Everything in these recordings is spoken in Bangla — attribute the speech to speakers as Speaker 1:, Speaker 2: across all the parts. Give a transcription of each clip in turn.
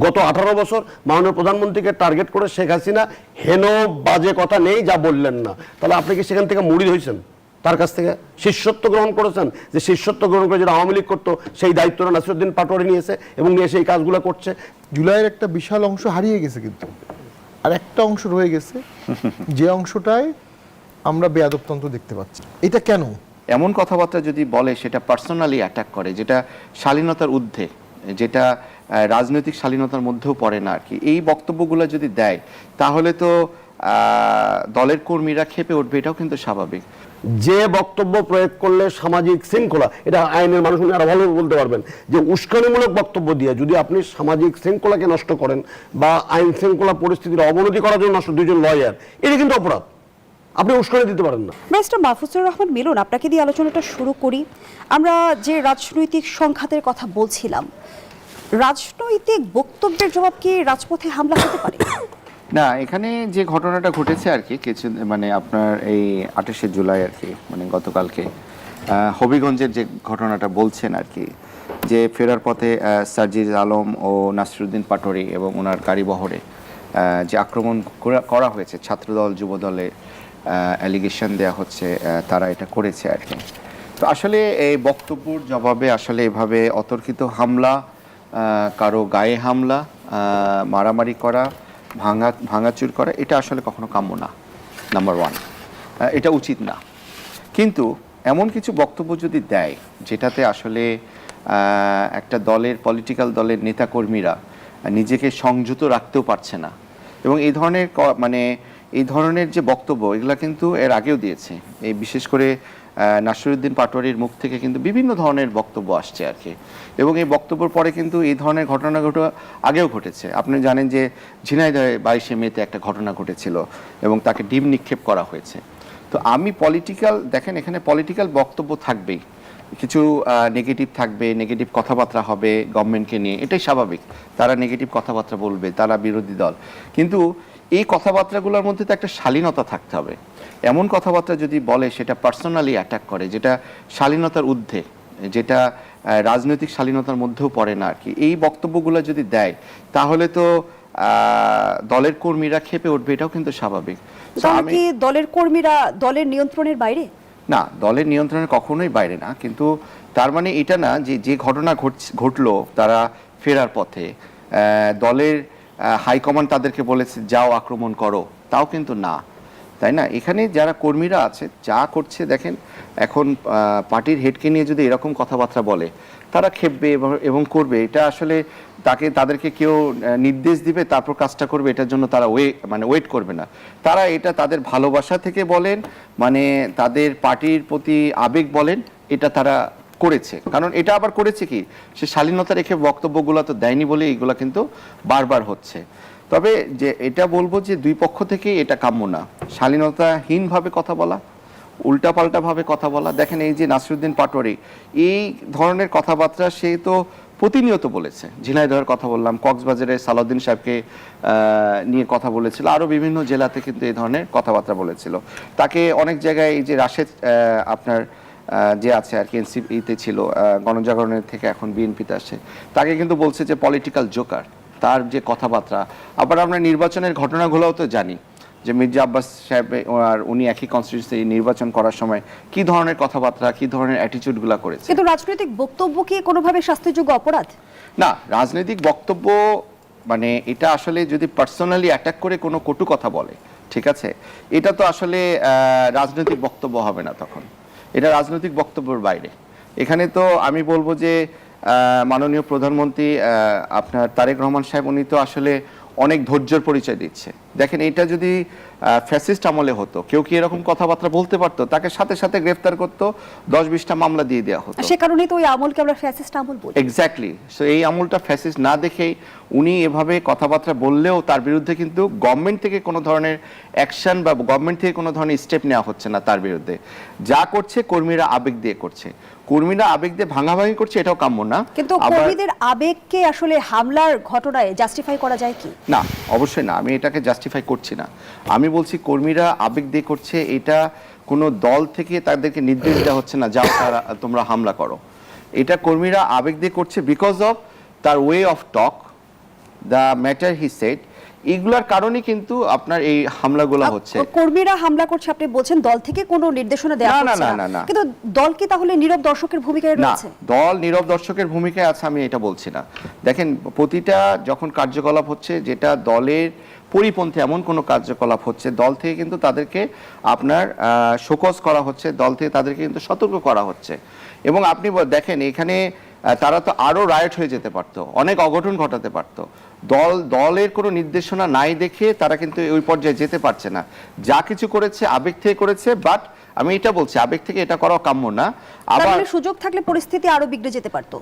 Speaker 1: গত 18 বছর মাননীয় প্রধানমন্ত্রীকে টার্গেট করে শেখ হাসিনা হেন বাজে কথা নেই যা বললেন না, তাহলে আপনি কি সেখান থেকে মুড়ি হয়েছেন? তার কাছ থেকে শিষ্যত্ব গ্রহণ করেছেন, যে শিষ্যত্ব গ্রহণ করে যেটা আওয়ামী লীগ করতো সেই দায়িত্বটা নাসিরউদ্দিন পাটোয়ারি নিয়েছে এবং নিয়ে সেই কাজগুলো করছে।
Speaker 2: জুলাইয়ের একটা বিশাল অংশ হারিয়ে গেছে, কিন্তু আর একটা অংশ রয়ে গেছে যে অংশটায় আমরা বেয়াদবতন্ত্র দেখতে পাচ্ছি। এটা কেন?
Speaker 3: এমন কথাবার্তা যদি বলে সেটা পার্সোনালি অ্যাটাক করে, যেটা শালীনতার ঊর্ধ্বে, যেটা রাজনৈতিক শালীনতার মধ্যেও পড়ে না আর কি, এই বক্তব্যগুলো যদি দেয় তাহলে তো দলের কর্মীরা ক্ষেপে উঠবে, এটাও কিন্তু স্বাভাবিক।
Speaker 1: যে বক্তব্য প্রয়োগ করলে সামাজিক শৃঙ্খলা, এটা আইনের মানুষ আরো ভালো বলতে পারবেন, যে উস্কানিমূলক বক্তব্য দিয়ে যদি আপনি সামাজিক শৃঙ্খলাকে নষ্ট করেন বা আইন শৃঙ্খলা পরিস্থিতির অবনতি করার জন্য নষ্ট, দুইজন লয়ার, এটা কিন্তু অপরাধ, আপনি উস্কানি দিতে পারেন না।
Speaker 4: ব্যারিস্টার মাহফুজুর রহমান মিলন, আপনাকে দিয়ে আলোচনাটা শুরু করি। আমরা যে রাজনৈতিক সংঘাতের কথা বলছিলাম, রাজনৈতিক বক্তব্যের জবাব কি রাজপথে হামলা হতে পারে?
Speaker 3: না, এখানে যে ঘটনাটা ঘটেছে আর কি, কিছু মানে আপনার এই 28শে জুলাই আর কি, মানে গতকালকে হবিগঞ্জের যে ঘটনাটা বলছেন আর কি, যে ফেরার পথে সার্জিজ আলম ও নাসিরউদ্দিন পাটোয়ারি এবং ওনার গাড়িবহরে যে আক্রমণ করা হয়েছে, ছাত্রদল যুবদলে অ্যালিগেশন দেয়া হচ্ছে তারা এটা করেছে আর কি। তো আসলে এই বক্তব্যের জবাবে আসলে এভাবে অতর্কিত হামলা, কারো গায়ে হামলা, মারামারি করা, ভাঙাচুর করা, এটা আসলে কখনো কাম্য না, নাম্বার ওয়ান, এটা উচিত না। কিন্তু এমন কিছু বক্তব্য যদি দেয় যেটাতে আসলে একটা দলের, পলিটিক্যাল দলের নেতাকর্মীরা নিজেকে সংযত রাখতেও পারছে না, এবং এই ধরনের মানে এই ধরনের যে বক্তব্য, এগুলা কিন্তু এর আগেও দিয়েছে, এই বিশেষ করে নাসিরউদ্দিন পাটোয়ারির মুখ থেকে কিন্তু বিভিন্ন ধরনের বক্তব্য আসছে আর কি, এবং এই বক্তব্যের পরে কিন্তু এই ধরনের ঘটনা আগেও ঘটেছে। আপনি জানেন যে ঝিনাইদহে 22শে মেতে একটা ঘটনা ঘটেছিল এবং তাকে ডিম নিক্ষেপ করা হয়েছে। তো আমি পলিটিক্যাল, দেখেন এখানে পলিটিক্যাল বক্তব্য থাকবেই, কিছু নেগেটিভ থাকবে, নেগেটিভ কথাবার্তা হবে গভর্নমেন্টকে নিয়ে, এটাই স্বাভাবিক, তারা নেগেটিভ কথাবার্তা বলবে, তারা বিরোধী দল, কিন্তু এই কথাবার্তাগুলোর মধ্যে তো একটা শালীনতা থাকতে হবে। এমন কথাবার্তা যদি বলে সেটা পার্সোনালি অ্যাটাক করে, যেটা শালীনতার ঊর্ধ্বে, যেটা রাজনৈতিক শালীনতার মধ্যেও পড়ে না আর কি, এই বক্তব্যগুলো যদি দেয় তাহলে তো দলের কর্মীরা ক্ষেপে উঠবে, এটাও কিন্তু স্বাভাবিক।
Speaker 4: কি দলের কর্মীরা দলের নিয়ন্ত্রণের বাইরে? না,
Speaker 3: দলের নিয়ন্ত্রণের কখনোই বাইরে না, কিন্তু তার মানে এটা না যে যে ঘটনা ঘটলো তারা ফেরার পথে দলের হাইকমান্ড তাদেরকে বলেছে যাও আক্রমণ করো, তাও কিন্তু না, তাই না? এখানে যারা কর্মীরা আছে যা করছে দেখেন, এখন পার্টির হেডকে নিয়ে যদি এরকম কথাবার্তা বলে তারা খেপবে এবং করবে, এটা আসলে তাদেরকে কেউ নির্দেশ দিবে তারপর কাজটা করবে, এটার জন্য তারা ওয়েট করবে না, তারা এটা তাদের ভালোবাসা থেকে বলেন, মানে তাদের পার্টির প্রতি আবেগ বলেন, এটা তারা করেছে। কারণ এটা আবার করেছে কি, সে শালীনতা রেখে বক্তব্যগুলো তো দেয়নি বলে এইগুলা কিন্তু বারবার হচ্ছে। তবে যে এটা বলবো যে দুই পক্ষ থেকে এটা কাম্য না, শালীনতাহীনভাবে কথা বলা, উল্টাপাল্টাভাবে কথা বলা। দেখেন এই যে নাসিরউদ্দিন পাটোয়ারি এই ধরনের কথাবার্তা সে তো প্রতিনিয়ত বলেছে, ঝিনাইদহের কথা বললাম, কক্সবাজারে সালাউদ্দিন সাহেবকে নিয়ে কথা বলেছিল, আরও বিভিন্ন জেলাতে কিন্তু এই ধরনের কথাবার্তা বলেছিল। তাকে অনেক জায়গায় এই যে রাশেদ আপনার যে আছে আর কি, এনসিপিতে ছিল, গণজাগরণের থেকে এখন বিএনপিতে আসছে, তাকে কিন্তু বলছে যে পলিটিক্যাল জোকার, তার যে কথাবার্তা। আবার আমরা নির্বাচনের ঘটনাগুলোও তো জানি যে মির্জা আব্বাস সাহেব আর উনি একই কনস্টিটিউয়েন্সি নির্বাচন করার সময় কি ধরনের কথাবার্তা, কি ধরনের অ্যাটিটিউডগুলো করেছে।
Speaker 4: কিন্তু রাজনৈতিক বক্তব্য কি কোনোভাবে শাস্তিযোগ্য অপরাধ?
Speaker 3: না, রাজনৈতিক বক্তব্য মানে এটা আসলে যদি পার্সোনালি অ্যাটাক করে কোনো কটু কথা বলে, ঠিক আছে, এটা তো আসলে রাজনৈতিক বক্তব্য হবে না, তখন এটা রাজনৈতিক বক্তব্যের বাইরে। এখানে তো আমি বলবো যে মাননীয় প্রধানমন্ত্রী আপনার তারেক রহমান সাহেব, উনি তো আসলে অনেক ধৈর্যের পরিচয় দিচ্ছে। দেখেন এটা যদি ফ্যাসিস্ট আমলে হতো, কেউ কি এরকম কথাবার্তা বলতে পারতো, তাকে সাথে সাথে গ্রেফতার করতো, 10-20টা মামলা দিয়ে দেওয়া হতো।
Speaker 4: সে কারণেই তো ওই আমলকে আমরা ফ্যাসিস্ট আমল বলি।
Speaker 3: এক্স্যাক্টলি। সো এই আমলটা ফ্যাসিস্ট না দেখেই উনি এভাবে কথাবার্তা বললেও তার বিরুদ্ধে কিন্তু গভর্নমেন্ট থেকে কোনো ধরনের অ্যাকশন বা গভর্নমেন্ট থেকে কোনো ধরনের স্টেপ নেওয়া হচ্ছে না তার বিরুদ্ধে। যা করছে কর্মীরা আবেগ দিয়ে করছে, কর্মীরা আবেগ দিয়ে ভাঙাভাঙি করছে, এটাও কাম্য না।
Speaker 4: কিন্তু কর্মীদের আবেগকে আসলে হামলার ঘটনায় জাস্টিফাই করা যায় কি?
Speaker 3: না, অবশ্যই না, আমি এটাকে জাস্টিফাই করছি না। আমি বলছি কর্মীরা আবেগ দিয়ে করছে, এটা কোনো দল থেকে তাদেরকে নির্দেশ দেওয়া হচ্ছে না যাও তোমরা হামলা করো। এটা কর্মীরা আবেগ দিয়ে করছে বিকজ অফ তার way of talk, the matter he said, এগুলার কারণে কিন্তু আপনার এই হামলাগুলো হচ্ছে।
Speaker 4: কর্মীরা হামলা করছে আপনি বলছেন, দল থেকে কোনো নির্দেশনা দেওয়া হচ্ছে না, কিন্তু দল কি তাহলে নীরব দর্শকের ভূমিকায় রয়েছে?
Speaker 3: না, দল নীরব দর্শকের ভূমিকায় আছে আমি এটা বলছি না। দেখেন, প্রতিটা যখন কার্যকলাপ হচ্ছে যেটা দলের পরিপন্থী এমন কোনো কার্যকলাপ হচ্ছে, দল থেকে কিন্তু তাদেরকে আপনার শোকজ করা হচ্ছে, দল থেকে তাদেরকে কিন্তু সতর্ক করা হচ্ছে। এবং আপনি দেখেন এখানে তারা তো আরো রায়ট হয়ে যেতে পারতো, অনেক অঘটন ঘটাতে পারতো। দলের কোনো নির্দেশনা নাই দেখে তারা কিন্তু ওই পর্যায়ে যেতে পারছে না। যা কিছু করেছে আবেগ থেকে করেছে, বাট আমি এটা বলছি আবেগ থেকে এটা করা কাম্য না।
Speaker 4: আবার সুযোগ থাকলে পরিস্থিতি আরো বিগড়ে যেতে পারতো,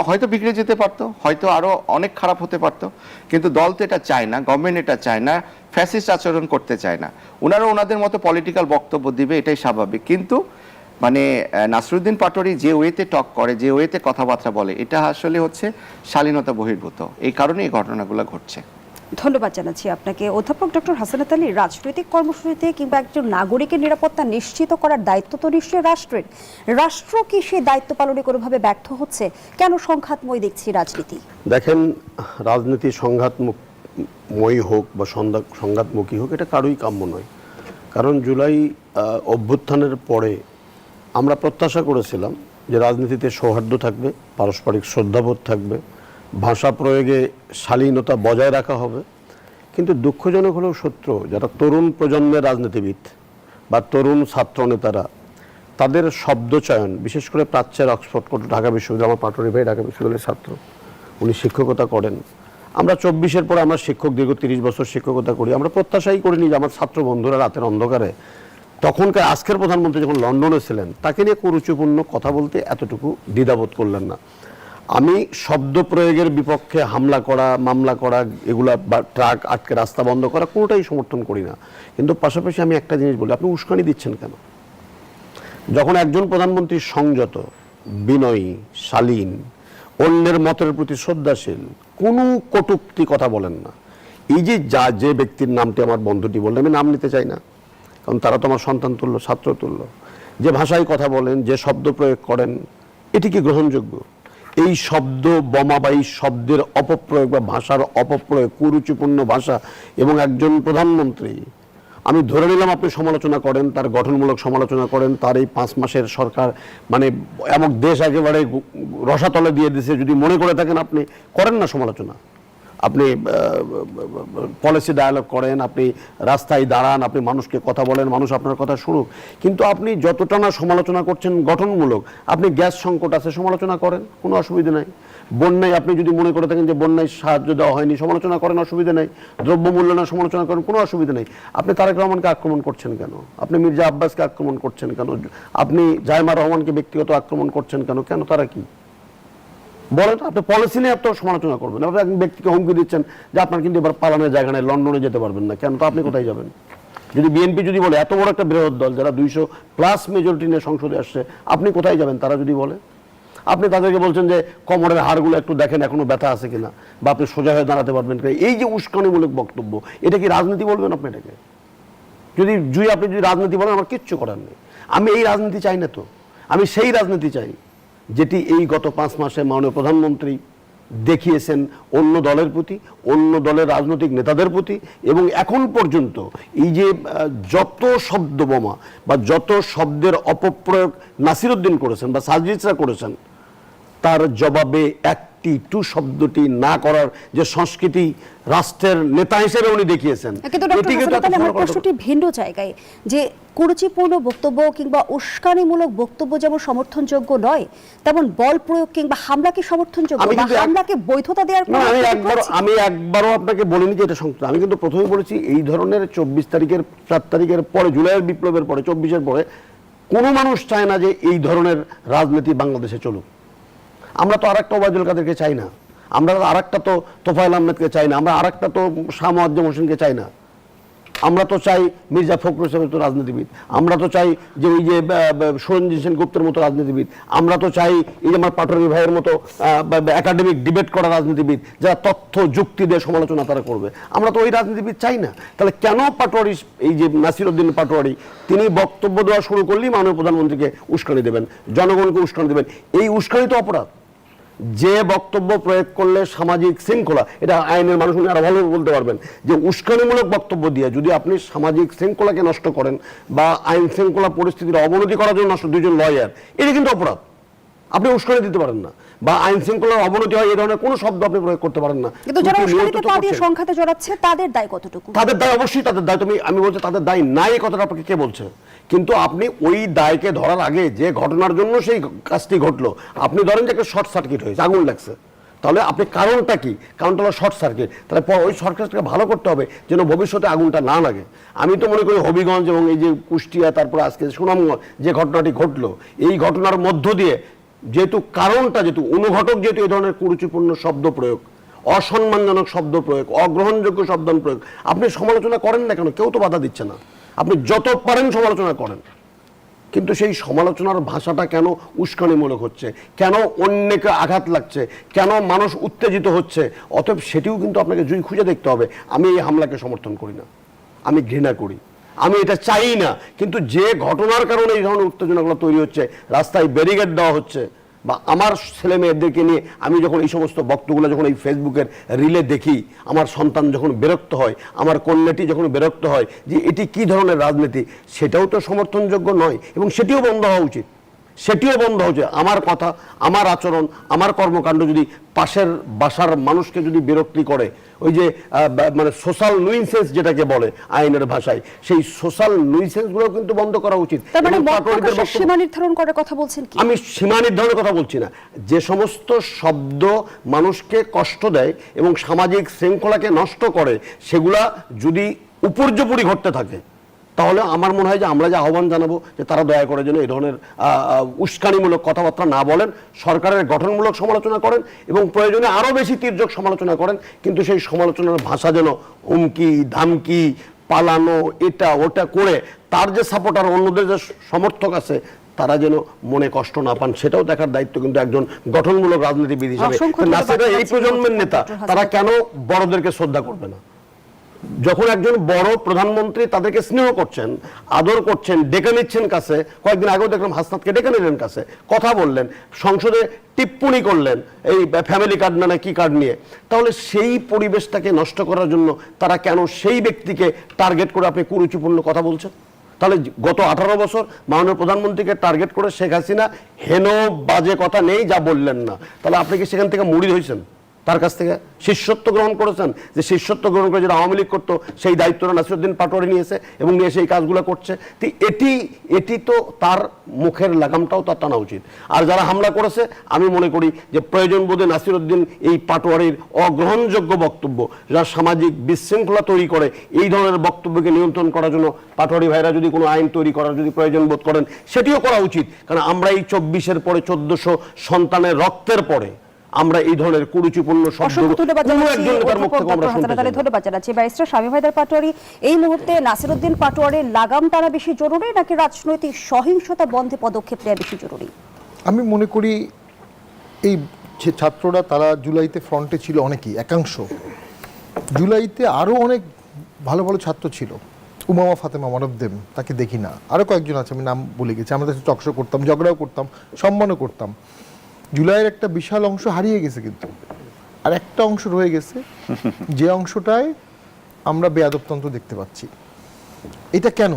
Speaker 3: হয়তো বিগড়ে যেতে পারতো, হয়তো আরো অনেক খারাপ হতে পারতো। কিন্তু দল তো এটা চায় না, গভর্নমেন্ট এটা চায় না, ফ্যাসিস্ট আচরণ করতে চায় না। ওনারা ওনাদের মতো পলিটিক্যাল বক্তব্য দিবে, এটাই স্বাভাবিক। কিন্তু মানে নাসিরউদ্দিন পাটোয়ারি যে ওয়েতে টক করে, যে ওয়েতে কথাবার্তা বলে, এটা আসলে হচ্ছে শালীনতা বহির্ভূত। এই কারণে এই ঘটনাগুলো ঘটছে।
Speaker 4: ধন্যবাদ জানাচ্ছি আপনাকে। অধ্যাপক ডক্টর হাসানাত আলী, রাজনৈতিক কর্মসূচিতে কিংবা একজন নাগরিকের নিরাপত্তা নিশ্চিত করার দায়িত্ব তো নিশ্চয়ই রাষ্ট্রের। রাষ্ট্র কি সেই দায়িত্ব পালনে কোনোভাবে ব্যর্থ হচ্ছে? কেন সংঘাতময় দেখছি রাজনীতি?
Speaker 1: দেখেন, রাজনীতি সংঘাতময় হোক বা সংঘাতমুখী হোক, এটা কারোই কাম্য নয়। কারণ জুলাই অভ্যুত্থানের পরে আমরা প্রত্যাশা করেছিলাম যে রাজনীতিতে সৌহার্দ্য থাকবে, পারস্পরিক শ্রদ্ধাবোধ থাকবে, ভাষা প্রয়োগে শালীনতা বজায় রাখা হবে। কিন্তু দুঃখজনক হলেও সত্য, যারা তরুণ প্রজন্মের রাজনীতিবিদ বা তরুণ ছাত্র নেতারা, তাদের শব্দচয়ন, বিশেষ করে প্রাচ্যের অক্সফোর্ড ঢাকা বিশ্ববিদ্যালয়, আমার পাটোয়ারি ভাই ঢাকা বিশ্ববিদ্যালয়ের ছাত্র, উনি শিক্ষকতা করেন। আমরা 24-এর পরে আমরা শিক্ষক, দীর্ঘ 30 বছর শিক্ষকতা করি। আমরা প্রত্যাশাই করিনি যে আমার ছাত্র বন্ধুরা রাতের অন্ধকারে, তখনকার আজকের প্রধানমন্ত্রী যখন লন্ডনে ছিলেন, তাকে নিয়ে কুরুচিপূর্ণ কথা বলতে এতটুকু দ্বিধাবোধ করলেন না। আমি শব্দ প্রয়োগের বিপক্ষে হামলা করা, মামলা করা, এগুলা বা ট্রাক আটকে রাস্তা বন্ধ করা, কোনোটাই সমর্থন করি না। কিন্তু পাশাপাশি আমি একটা জিনিস বলি, আপনি উস্কানি দিচ্ছেন কেন? যখন একজন প্রধানমন্ত্রী সংযত, বিনয়ী, শালীন, অন্যের মতের প্রতি শ্রদ্ধাশীল, কোনো কটূক্তি কথা বলেন না। এই যে ব্যক্তির নামটি আমার বন্ধুটি বললেন, আমি নাম নিতে চাই না, কারণ তারা তো আমার সন্তান তুল্য, ছাত্র তুল্য, যে ভাষায় কথা বলেন, যে শব্দ প্রয়োগ করেন, এটি কি গ্রহণযোগ্য? এই শব্দ বোমা বা এই শব্দের অপপ্রয়োগ বা ভাষার অপপ্রয়োগ, কুরুচিপূর্ণ ভাষা, এবং একজন প্রধানমন্ত্রী, আমি ধরে নিলাম আপনি সমালোচনা করেন, তার গঠনমূলক সমালোচনা করেন, তার এই 5 মাসের সরকার মানে এমন দেশ একেবারে রসাতলে দিয়ে দিয়েছে, যদি মনে করে থাকেন আপনি করেন না সমালোচনা, আপনি পলিসি ডায়ালগ করেন, আপনি রাস্তায় দাঁড়ান, আপনি মানুষকে কথা বলেন, মানুষ আপনার কথা শুনুক। কিন্তু আপনি যতটা না সমালোচনা করছেন গঠনমূলক, আপনি গ্যাস সংকট আছে সমালোচনা করেন, কোনো অসুবিধা নাই। বন্যায় আপনি যদি মনে করে থাকেন যে বন্যায় সাহায্য দেওয়া হয়নি, সমালোচনা করেন, অসুবিধা নেই। দ্রব্যমূল্য না সমালোচনা করেন, কোনো অসুবিধা নেই। আপনি তারেক রহমানকে আক্রমণ করছেন কেন? আপনি মির্জা আব্বাসকে আক্রমণ করছেন কেন? আপনি জাইমা রহমানকে ব্যক্তিগত আক্রমণ করছেন কেন? কেন? তারা কি বলেন? আপনি পলিসি নিয়ে আপনার সমালোচনা করবেন, আপনি একজন ব্যক্তিকে হুমকি দিচ্ছেন যে আপনার কিন্তু এবার পালানোর জায়গা নেই, লন্ডনে যেতে পারবেন না, কেন? তো আপনি কোথায় যাবেন? যদি বিএনপি যদি বলে, এত বড় একটা বৃহৎ দল যারা 200+ মেজরিটি নিয়ে সংসদে আসছে, আপনি কোথায় যাবেন? তারা যদি বলে, আপনি তাদেরকে বলছেন যে কোমরের হাড়গুলো একটু দেখেন এখনো ব্যথা আছে কিনা, বা আপনি সোজা হয়ে দাঁড়াতে পারবেন কিনা। এই যে উস্কানিমূলক বক্তব্য, এটা কি রাজনীতি বলবেন আপনি এটাকে? আপনি যদি রাজনীতি বলেন, আমার কিচ্ছু করার নেই। আমি এই রাজনীতি চাই না তো, আমি সেই রাজনীতি চাই যেটি এই গত 5 মাসে মাননীয় প্রধানমন্ত্রী দেখিয়েছেন অন্য দলের প্রতি, অন্য দলের রাজনৈতিক নেতাদের প্রতি। এবং এখন পর্যন্ত এই যে যত শব্দ বোমা বা যত শব্দের অপপ্রয়োগ নাসিরউদ্দিন করেছেন বা সাজিদরা করেছেন, তার জবাবে একটি টু শব্দটি না করার যে সংস্কৃতি রাষ্ট্রের নেতা হিসেবে উনি দেখিয়েছেন,
Speaker 4: কিন্তু ডক্টর হাসানাত আলী, আমার প্রশ্নটি ভিন্ন জায়গায়, যে কুরুচিপূর্ণ বক্তব্য কিংবা উস্কানিমূলক বক্তব্য যেমন সমর্থনযোগ্য নয়, তেমন বল প্রয়োগ কিংবা হামলাকে সমর্থনযোগ্য বা হামলাকে বৈধতা দেওয়ার কোনো
Speaker 1: আমি একবারও আপনাকে বলিনি যে এটা সংশোধন। আমি কিন্তু প্রথমে বলেছি এই ধরনের 24 তারিখের 4 তারিখের পরে, জুলাইয়ের বিপ্লবের পরে, 24-এর পরে কোনো মানুষ চায় না যে এই ধরনের রাজনীতি বাংলাদেশে চলুক। আমরা তো আরেকটা ওবায়দুল কাদেরকে চাই না, আমরা আরেকটা তো তোফায়েল আহমেদকে চাই না, আমরা আরেকটা তো শাহ মোয়াজ্জেম হোসেনকে চাই না। আমরা তো চাই মির্জা ফখরুল সাহেবের মতো রাজনীতিবিদ, আমরা তো চাই যে ওই যে সুরঞ্জিত সেনগুপ্তের মতো রাজনীতিবিদ, আমরা তো চাই এই যে আমার পাটোয়ারি ভাইয়ের মতো একাডেমিক ডিবেট করা রাজনীতিবিদ, যারা তথ্য যুক্তি দিয়ে সমালোচনা তারা করবে। আমরা তো ওই রাজনীতিবিদ চাই না। তাহলে কেন পাটোয়ারি, এই যে নাসিরউদ্দিন পাটোয়ারি, তিনি বক্তব্য দেওয়া শুরু করলেই মাননীয় প্রধানমন্ত্রীকে উস্কানি দেবেন, জনগণকে উস্কানি দেবেন? এই উস্কানি তো অপরাধ। যে বক্তব্য প্রয়োগ করলে সামাজিক শৃঙ্খলা, এটা আইনের মানুষ উনি আরো ভালো বলতে পারবেন, যে উস্কানিমূলক বক্তব্য দিয়ে যদি আপনি সামাজিক শৃঙ্খলাকে নষ্ট করেন বা আইন শৃঙ্খলা পরিস্থিতির অবনতি করার জন্য নষ্ট, দুইজন লয়ার, এটা কিন্তু অপরাধ। আপনি উস্কানি দিতে পারেন না, বা আইন শৃঙ্খলার অবনতি হয় এই ধরনের কোনো শব্দ আপনি প্রয়োগ করতে পারেন না।
Speaker 4: কিন্তু যারা উস্কানিতে পা দিয়ে সংঘাতে জড়াচ্ছে তাদের দায় কতটুকু?
Speaker 1: তাদের দায়, অবশ্যই তাদের দায়। আমি বলছি তাদের দায় নাই, কথাটা আপনাকে কে বলছে? কিন্তু আপনি ওই দায়কে ধরার আগে যে ঘটনার জন্য সেই কাজটি ঘটলো, আপনি ধরেন যে একটা শর্ট সার্কিট হয়েছে, আগুন লাগছে, তাহলে আপনি কারণটা কি? কারণটা হলো শর্ট সার্কিট। তাহলে ওই শর্ট সার্কিটকে ভালো করতে হবে যেন ভবিষ্যতে আগুনটা না লাগে। আমি তো মনে করি হবিগঞ্জ এবং এই যে কুষ্টিয়া, তারপরে আজকে সুনামগঞ্জ যে ঘটনাটি ঘটলো, এই ঘটনার মধ্য দিয়ে যেহেতু কারণটা, যেহেতু অনুঘটক, যেহেতু এই ধরনের কুরুচিপূর্ণ শব্দ প্রয়োগ, অসম্মানজনক শব্দ প্রয়োগ, অগ্রহণযোগ্য শব্দ প্রয়োগ, আপনি সমালোচনা করেন না কেন? কেউ তো বাধা দিচ্ছে না, আপনি যত পারেন সমালোচনা করেন, কিন্তু সেই সমালোচনার ভাষাটা কেন উস্কানিমূলক হচ্ছে, কেন অন্যকে আঘাত লাগছে, কেন মানুষ উত্তেজিত হচ্ছে? অতএব সেটিও কিন্তু আপনাকে জুই খুঁজে দেখতে হবে। আমি এই হামলাকে সমর্থন করি না, আমি ঘৃণা করি, আমি এটা চাই না। কিন্তু যে ঘটনার কারণে এই ধরনের উত্তেজনাগুলো তৈরি হচ্ছে, রাস্তায় ব্যারিকেড দেওয়া হচ্ছে, বা আমার ছেলে মেয়েদেরকে নিয়ে আমি যখন এই সমস্ত বক্তব্যগুলো যখন এই ফেসবুকের রিলে দেখি, আমার সন্তান যখন বিরক্ত হয়, আমার কন্যাটি যখন বিরক্ত হয় যে এটি কি ধরনের রাজনীতি, সেটাও তো সমর্থনযোগ্য নয়, এবং সেটিও বন্ধ হওয়া উচিত। সেটিও বন্ধ হচ্ছে। আমার কথা, আমার আচরণ, আমার কর্মকাণ্ড যদি পাশের বাসার মানুষকে যদি বিরক্তি করে, ওই যে মানে সোশ্যাল নুইসেন্স যেটাকে বলে আইনের ভাষায়, সেই সোশ্যাল নুইসেন্সগুলো কিন্তু বন্ধ করা উচিত।
Speaker 4: তার মানে সীমা নির্ধারণ করার কথা বলছেন কি?
Speaker 1: আমি সীমা নির্ধারণের কথা বলছি না। যে সমস্ত শব্দ মানুষকে কষ্ট দেয় এবং সামাজিক শৃঙ্খলাকে নষ্ট করে, সেগুলা যদি উপর্যুপরি ঘটতে থাকে, তাহলে আমার মনে হয় যে আমরা যে আহ্বান জানাবো যে তারা দয়া করে যেন এই ধরনের উস্কানিমূলক কথাবার্তা না বলেন, সরকারের গঠনমূলক সমালোচনা করেন এবং প্রয়োজনে আরও বেশি তীর্যক সমালোচনা করেন, কিন্তু সেই সমালোচনার ভাষা যেন হুমকি, ধামকি, পালানো, এটা ওটা করে তার যে সাপোর্টার, অন্যদের যে সমর্থক আছে, তারা যেন মনে কষ্ট না পান, সেটাও দেখার দায়িত্ব কিন্তু একজন গঠনমূলক রাজনীতিবিদ হিসেবে। নাসিররা এই প্রজন্মের নেতা, তারা কেন বড়দেরকে শ্রদ্ধা করবে না? যখন একজন বড় প্রধানমন্ত্রী তাদেরকে স্নেহ করছেন, আদর করছেন, ডেকে নিচ্ছেন কাছে, কয়েকদিন আগেও দেখলাম হাসনাতকে ডেকে নিলেন কাছে, কথা বললেন, সংসদে টিপ্পনি করলেন এই ফ্যামিলি কার্ড না কি কার্ড নিয়ে, তাহলে সেই পরিবেশটাকে নষ্ট করার জন্য তারা কেন সেই ব্যক্তিকে টার্গেট করে আপনি কুরুচিপূর্ণ কথা বলছেন? তাহলে গত 18 বছর মাননীয় প্রধানমন্ত্রীকে টার্গেট করে শেখ হাসিনা হেন বাজে কথা নেই যা বললেন না, তাহলে আপনি কি সেখান থেকে মুড়ি হয়েছেন? তার কাছ থেকে শিষ্যত্ব গ্রহণ করেছেন, যে শিষ্যত্ব গ্রহণ করে যেটা আওয়ামী লীগ করতো সেই দায়িত্বটা নাসিরউদ্দিন পাটোয়ারি নিয়েছে এবং নিয়ে সেই কাজগুলো করছে। তো এটি তো তার মুখের লাগামটাও তার টানা উচিত। আর যারা হামলা করেছে, আমি মনে করি যে প্রয়োজন বোধে নাসিরউদ্দিন এই পাটোয়ারির অগ্রহণযোগ্য বক্তব্য, যারা সামাজিক বিশৃঙ্খলা তৈরি করে, এই ধরনের বক্তব্যকে নিয়ন্ত্রণ করার জন্য পাটোয়ারি ভাইরা যদি কোনো আইন তৈরি করার যদি প্রয়োজন বোধ করেন, সেটিও করা উচিত। কারণ আমরা এই 24-এর পরে 1400 সন্তানের রক্তের পরে আমরা এই ধরনের কুরুচিপূর্ণ শব্দ
Speaker 4: ধন্যবাদ জানাচ্ছি ব্যারিস্টার শামীম হায়দার পাটোয়ারি। এই মুহূর্তে নাসিরউদ্দিন পাটোয়ারির লাগাম টানা বেশি জরুরি নাকি রাজনৈতিক সহিংসতা বন্ধে পদক্ষেপ নেওয়া বেশি জরুরি?
Speaker 2: আমি মনে করি এই যে ছাত্ররা, তারা জুলাইতে ফ্রন্টে ছিল অনেকেই, একাংশ। জুলাইতে আরও অনেক ভালো ভালো ছাত্র ছিল, Umama Fatema one of them, তাকে দেখি না, আরও কয়েকজন আছে, আমি নাম বলে গেছি। আমরা তাদের চকশো করতাম, ঝগড়াও করতাম, সম্মানও করতাম। জুলাইয়ের একটা বিশাল অংশ হারিয়ে গেছে, কিন্তু আর একটা অংশ রয়ে গেছে, যে অংশটায় আমরা বেয়াদবতন্ত্র দেখতে পাচ্ছি। এটা কেন?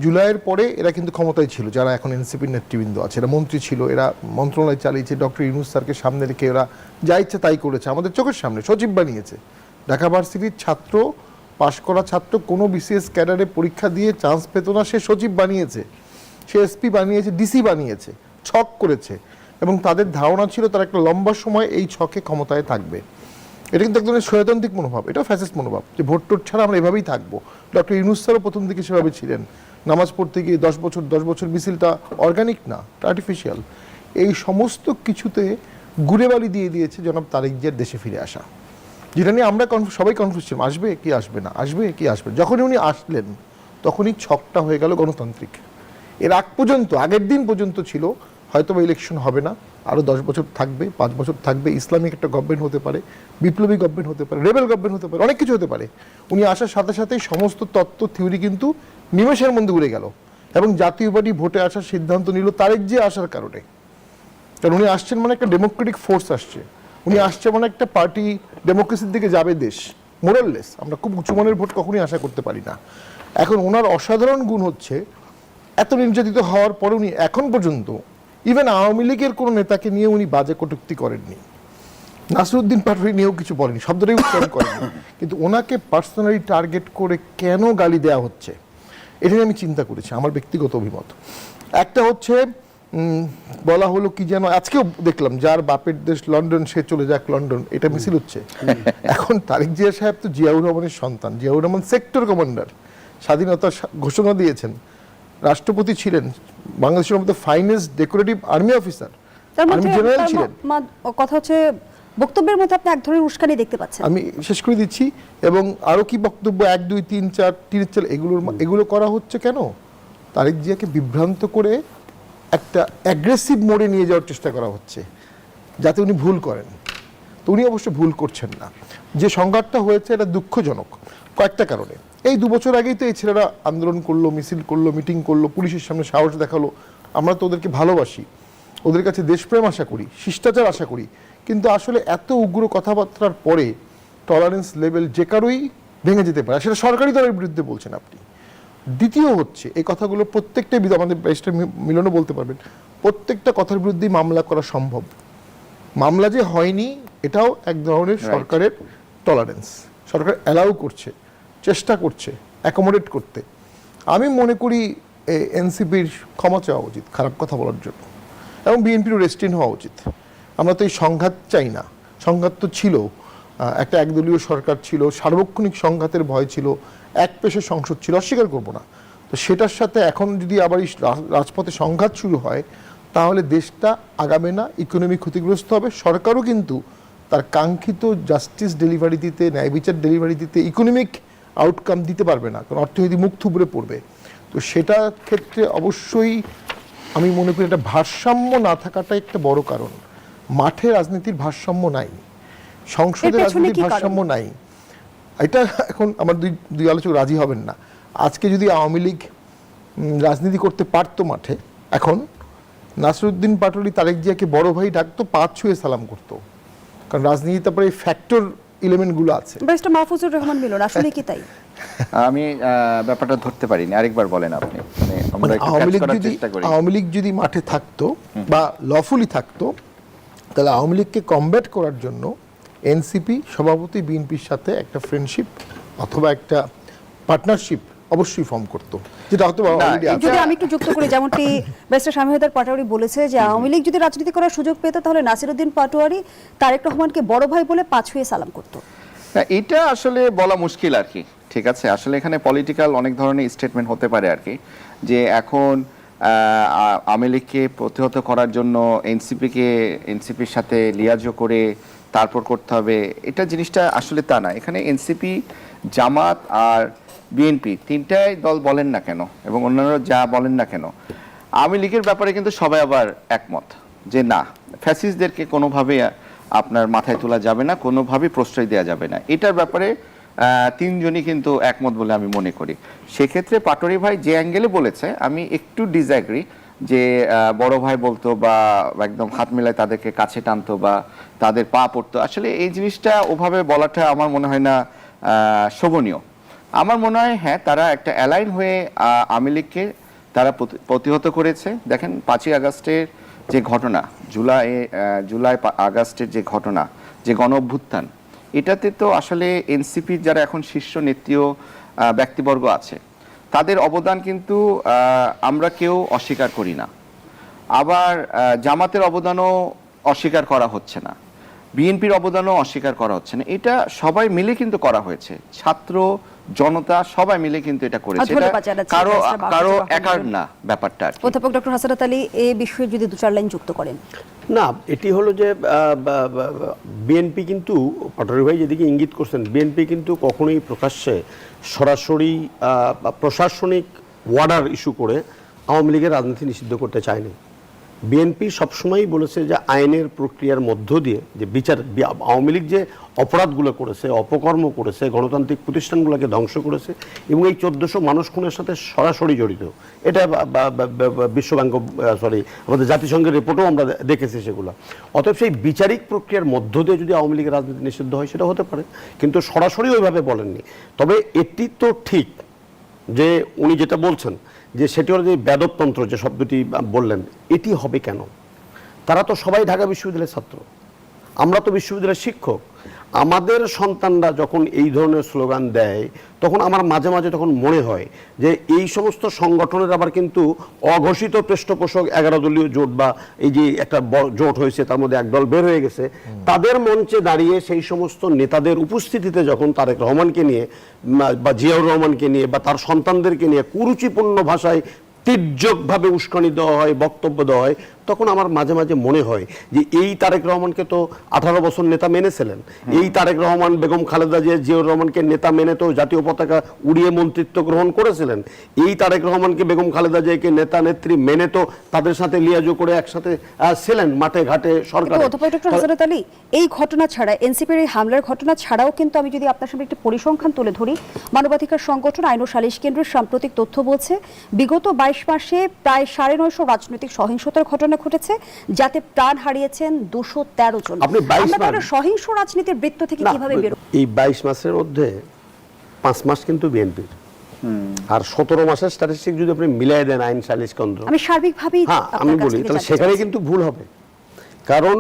Speaker 2: জুলাইয়ের পরে এরা কিন্তু ক্ষমতায় ছিল, যারা এখন এনসিপির নেতৃবৃন্দ আছে, এরা মন্ত্রী ছিল, এরা মন্ত্রণালয় চালিয়েছে, ডক্টর ইউনূস স্যারকে সামনে রেখে এরা যা ইচ্ছে তাই করেছে, আমাদের চোখের সামনে সচিব বানিয়েছে। ঢাকা ভার্সিটির ছাত্র, পাশ করা ছাত্র, কোনো বিসিএস ক্যাডারে পরীক্ষা দিয়ে চান্স পেত না, সে সচিব বানিয়েছে, সে এসপি বানিয়েছে, ডিসি বানিয়েছে, ছক করেছে, এবং তাদের ধারণা ছিল তারা একটা লম্বা সময় এই ছকে ক্ষমতায় থাকবে। এটা কিন্তু এক ধরনের স্বৈরতান্ত্রিক মনোভাব, এটা ফ্যাসিস্ট মনোভাব, যে ভোট টোট ছাড়া আমরা এভাবেই থাকবো। ডক্টর ইউনূস স্যারও প্রথম দিকে সেভাবে ছিলেন, নামাজ পড়তে গিয়ে 10 বছর মিছিলটা অর্গানিক না, আর্টিফিশিয়াল। এই সমস্ত কিছুতে গুড়ে বালি দিয়ে দিয়েছে জনাব তারেক জিয়ার দেশে ফিরে আসা, যেটা নিয়ে আমরা সবাই কনফিউজ ছিলাম, আসবে কি আসবে না, আসবে কি আসবে। যখনই উনি আসলেন তখনই ছকটা হয়ে গেল গণতান্ত্রিক। এর আগ পর্যন্ত, আগের দিন পর্যন্ত ছিল হয়তো ইলেকশন হবে না, আরও 10 বছর থাকবে, 5 বছর থাকবে, ইসলামিক একটা গভর্নমেন্ট হতে পারে, বিপ্লবী গভর্নমেন্ট হতে পারে, রেবেল গভর্নমেন্ট হতে পারে, অনেক কিছু হতে পারে। উনি আসার সাথে সাথেই সমস্ত তত্ত্ব থিওরি কিন্তু নিমেষের মধ্যে উড়ে গেল, এবং জাতীয় পার্টি ভোটে আসার সিদ্ধান্ত নিল তারেক জিয়া আসার কারণে। কারণ উনি আসছেন মানে একটা ডেমোক্রেটিক ফোর্স আসছে, উনি আসছে মানে একটা পার্টি ডেমোক্রেসির দিকে যাবে দেশ, মোরাললেস। আমরা খুব উঁচুমানের ভোট কখনোই আশা করতে পারি না। এখন ওনার অসাধারণ গুণ হচ্ছে এত নির্যাতিত হওয়ার পরে উনি এখন পর্যন্ত ইভেন আওয়ামী লীগের কোনো নেতাকে নিয়ে উনি বাজে কটূক্তি করেননি, নাসিরুদ্দিন পাটোয়ারি নিয়েও কিছু বলেনি, শব্দটাই উচ্চারণ করেনি। কিন্তু ওনাকে পার্সোনালি টার্গেট করে কেন গালি দেওয়া হচ্ছে এটা নিয়ে আমি চিন্তা করেছি, আমার ব্যক্তিগত অভিমত। একটা হচ্ছে বলা হলো কি যেন, আজকেও দেখলাম যার বাপের দেশ লন্ডন সে চলে যাক লন্ডন, এটা মিছিল হচ্ছে। এখন তারেক জিয়া সাহেব তো জিয়াউর রহমানের সন্তান, জিয়াউর রহমান সেক্টর কমান্ডার, স্বাধীনতার ঘোষণা দিয়েছেন, রাষ্ট্রপতি ছিলেন, বাংলাদেশের মধ্যে finest decorative army officer, army general ছিলেন।
Speaker 4: কথা হচ্ছে বক্তব্যের মধ্যে আপনি এক ধরনের উস্কানি দেখতে পাচ্ছেন।
Speaker 2: আমি শেষ করে দিচ্ছি। এবং আরো কি বক্তব্য 1 2 3 4 3 এগুলো করা হচ্ছে কেন? তারেক জিয়াকে বিভ্রান্ত করে একটা অ্যাগ্রেসিভ মোডে নিয়ে যাওয়ার চেষ্টা করা হচ্ছে যাতে উনি ভুল করেন। তো উনি অবশ্য ভুল করছেন না। যে সংঘাতটা হয়েছে এটা দুঃখজনক কয়েকটা কারণে। এই 2 বছর আগেই তো এই ছেলেরা আন্দোলন করলো, মিছিল করলো, মিটিং করলো, পুলিশের সামনে সাহস দেখালো। আমরা তো ওদেরকে ভালোবাসি, ওদের কাছে দেশপ্রেম আশা করি, শিষ্টাচার আশা করি, কিন্তু আসলে এত উগ্র কথাবার্তার পরে টলারেন্স লেভেল যে কারোই ভেঙে যেতে পারে, সেটা সরকারি দলের বিরুদ্ধে বলছেন আপনি। দ্বিতীয় হচ্ছে এই কথাগুলো প্রত্যেকটাই আমাদের ব্যারিস্টার মিলনও বলতে পারবেন, প্রত্যেকটা কথার বিরুদ্ধেই মামলা করা সম্ভব। মামলা যে হয়নি এটাও এক ধরনের সরকারের টলারেন্স, সরকার অ্যালাউ করছে, চেষ্টা করছে অ্যাকোমোডেট করতে। আমি মনে করি এনসিপির ক্ষমা চাওয়া উচিত খারাপ কথা বলার জন্য, এবং বিএনপির রেস্ট্রিন হওয়া উচিত। আমরা তো এই সংঘাত চাই না, সংঘাত তো ছিল, একটা একদলীয় সরকার ছিল, সার্বক্ষণিক সংঘাতের ভয় ছিল, এক পেশের সংসদ ছিল, অস্বীকার করবো না। তো সেটার সাথে এখন যদি আবার এই রাজপথে সংঘাত শুরু হয় তাহলে দেশটা আগাবে না, ইকোনমি ক্ষতিগ্রস্ত হবে, সরকারও কিন্তু তার কাঙ্ক্ষিত জাস্টিস ডেলিভারি দিতে, ন্যায় বিচার ডেলিভারি দিতে, ইকোনমিক আউটকাম দিতে পারবে না, কারণ অর্থনীতি মুখ থুবড়ে পড়বে। তো সেটার ক্ষেত্রে অবশ্যই আমি মনে করি এটা ভারসাম্য না থাকাটা একটা বড় কারণ। মাঠে রাজনীতির ভারসাম্য নাই, সংসদে রাজনীতির ভারসাম্য নাই। এটা এখন আমার দুই আলোচক রাজি হবেন না। আজকে যদি আওয়ামী লীগ রাজনীতি করতে পারতো মাঠে, এখন নাসিরুদ্দিন পাটোয়ারি তারেক জিয়াকে বড় ভাই ডাকতো, পা ছুঁয়ে সালাম করতো, কারণ রাজনীতি তারপরে এই ফ্যাক্টর এলিমেন্টগুলো আছে।
Speaker 4: ব্যারিস্টার মাহফুজুর রহমান মিলন, আসলে কি তাই?
Speaker 3: আমি ব্যাপারটা ধরতে পারিনি, আরেকবার বলেন আপনি। আমরা একটু catch করার চেষ্টা করি।
Speaker 2: আওয়ামী লীগ যদি মাঠে থাকতো বা লফুলি থাকতো, তাহলে আওয়ামী লীগকে কমব্যাট করার জন্য এনসিপি সভাপতি বিএনপির সাথে একটা ফ্রেন্ডশিপ অথবা একটা পার্টনারশিপ অবশ্যই ফর্ম করতো, যেটা হয়তো already আছে।
Speaker 4: যদি আমি একটু যুক্ত করি, যেমনটি ব্যারিস্টার শামীম পাটোয়ারি বলেছে যে আওয়ামী লীগ যদি রাজনীতি করার সুযোগ পেত তাহলে নাসিরুদ্দিন পাটোয়ারি তারেক রহমানকে বড় ভাই বলে পা ছুঁয়ে সালাম করতো।
Speaker 3: এটা আসলে বলা মুশকিল আর কি। ঠিক আছে, আসলে এখানে পলিটিক্যাল অনেক ধরনের স্টেটমেন্ট হতে পারে আর কি, যে এখন আওয়ামী লীগকে প্রতিহত করার জন্য এনসিপির সাথে লিয়াজো করে তারপর করতে হবে, এটা জিনিসটা আসলে তা না। এখানে এনসিপি, জামাত আর বিএনপি তিনটাই দল বলেন না কেন, এবং অন্যান্য যা বলেন না কেন, আওয়ামী লীগের ব্যাপারে কিন্তু সবাই আবার একমত যে না, ফ্যাসিস্টদেরকে কোনোভাবে আপনার মাথায় তোলা যাবে না, কোনোভাবেই প্রশ্রয় দেওয়া যাবে না। এটার ব্যাপারে তিনজনই কিন্তু একমত বলে আমি মনে করি। সেক্ষেত্রে পাটোয়ারি ভাই যে অ্যাঙ্গেলে বলেছে আমি একটু ডিসঅ্যাগ্রি, যে বড় ভাই বলতো বা একদম হাত মেলায় তাদেরকে কাছে টানতো বা তাদের পা পড়তো, আসলে এই জিনিসটা ওভাবে বলাটা আমার মনে হয় না শোভনীয়। আমার মনে হয় হ্যাঁ, তারা একটা অ্যালাইন হয়ে আওয়ামী লীগকে তারা প্রতিহত করেছে। দেখেন 5ই আগস্টের যে ঘটনা, জুলাই আগস্টের যে ঘটনা, যে গণ অভ্যুত্থান, এটাতে তো আসলে এনসিপির যারা এখন শীর্ষ নেত্রীয় ব্যক্তিবর্গ আছে তাদের অবদান কিন্তু আমরা কেউ অস্বীকার করি না। আবার জামাতের অবদানও অস্বীকার করা হচ্ছে না, বিএনপির অবদানও অস্বীকার করা হচ্ছে না। এটা সবাই মিলে কিন্তু করা হয়েছে, ছাত্র জনতা সবাই মিলে কিন্তু এটা করেছে, কারো একার না ব্যাপারটা।
Speaker 4: অধ্যাপক ডক্টর হাসনাত আলী এই বিষয়ে যদি 2-4 লাইন যুক্ত করেন।
Speaker 1: না, এটি হলো যে বিএনপি কিন্তু, পাটোয়ারি ভাই যেদিকে ইঙ্গিত করছেন, বিএনপি কিন্তু কখনোই প্রকাশ্যে সরাসরি প্রশাসনিক ওয়ার্ডার ইস্যু করে আওয়ামী লীগের রাজনীতি নিষিদ্ধ করতে চায়নি। বিএনপি সবসময়ই বলেছে যে আইনের প্রক্রিয়ার মধ্য দিয়ে যে বিচার, আওয়ামী লীগ যে অপরাধগুলো করেছে, অপকর্ম করেছে, গণতান্ত্রিক প্রতিষ্ঠানগুলোকে ধ্বংস করেছে এবং এই 1400 মানুষ খুনের সাথে সরাসরি জড়িত, এটা বিশ্বব্যাংক আমাদের জাতিসংঘের রিপোর্টও আমরা দেখেছি সেগুলো। অতএব সেই বিচারিক প্রক্রিয়ার মধ্য দিয়ে যদি আওয়ামী লীগের রাজনীতি নিষিদ্ধ হয় সেটা হতে পারে, কিন্তু সরাসরি ওইভাবে বলেননি। তবে এটি তো ঠিক যে উনি যেটা বলছেন যে সেটি হলো যে বেদতন্ত্র যে শব্দটি বললেন, এটি হবে কেন? তারা তো সবাই ঢাকা বিশ্ববিদ্যালয়ের ছাত্র, আমরা তো বিশ্ববিদ্যালয়ের শিক্ষক। আমাদের সন্তানরা যখন এই ধরনের স্লোগান দেয় তখন আমার মাঝে মাঝে তখন মনে হয় যে এই সমস্ত সংগঠনের আবার কিন্তু অঘোষিত পৃষ্ঠপোষক 11 দলীয় জোট বা এই যে একটা জোট হয়েছে তার মধ্যে এক দল বের হয়ে গেছে, তাদের মঞ্চে দাঁড়িয়ে সেই সমস্ত নেতাদের উপস্থিতিতে যখন তারেক রহমানকে নিয়ে বা জিয়াউর রহমানকে নিয়ে বা তার সন্তানদেরকে নিয়ে কুরুচিপূর্ণ ভাষায় তির্যকভাবে উস্কানি দেওয়া হয়, বক্তব্য দেওয়া হয়, তখন আমার মাঝে মাঝে মনে হয় যে এই তারেক রহমানকে তো 18 বছর নেতা মেনেছিলেন, এই তারেক রহমান বেগম খালেদা জিয়াউর রহমানকে নেতা মেনে তো জাতীয় পতাকা উড়িয়ে মন্ত্রিত্ব গ্রহণ করেছিলেন, এই তারেক রহমানকে বেগম খালেদা জিয়াকে নেতা নেত্রী মেনে তো তাদের সাথে লিয়াজো করে একসাথে ছিলেন মাঠে ঘাটে সরকার।
Speaker 4: অধ্যাপক ডক্টর হাসানাত আলী, এই ঘটনা ছাড়া, এনসিপির এই হামলার ঘটনা ছাড়াও কিন্তু আমি যদি আপনার সামনে একটি পরিসংখ্যান তুলে ধরি, মানবাধিকার সংগঠন আইন ও সালিশ কেন্দ্রের সাম্প্রতিক তথ্য বলছে বিগত 22 মাসে প্রায় 950 রাজনৈতিক সহিংসতার ঘটনা ঘটেছে, যাতে প্রাণ হারিয়েছেন 213 জন। আমরা সহিংস রাজনীতির বৃত্ত থেকে কিভাবে বের হব?
Speaker 1: এই 22 মাসের মধ্যে 5 মাস কিন্তু বিএনপির, আর 17 মাসের স্ট্যাটিস্টিক যদি আপনি মিলাই দেন আইন সালিশ কেন্দ্র,
Speaker 4: আমি সার্বিকভাবেই
Speaker 1: আমি বলি তাহলে সেখানে কিন্তু ভুল হবে। কারণ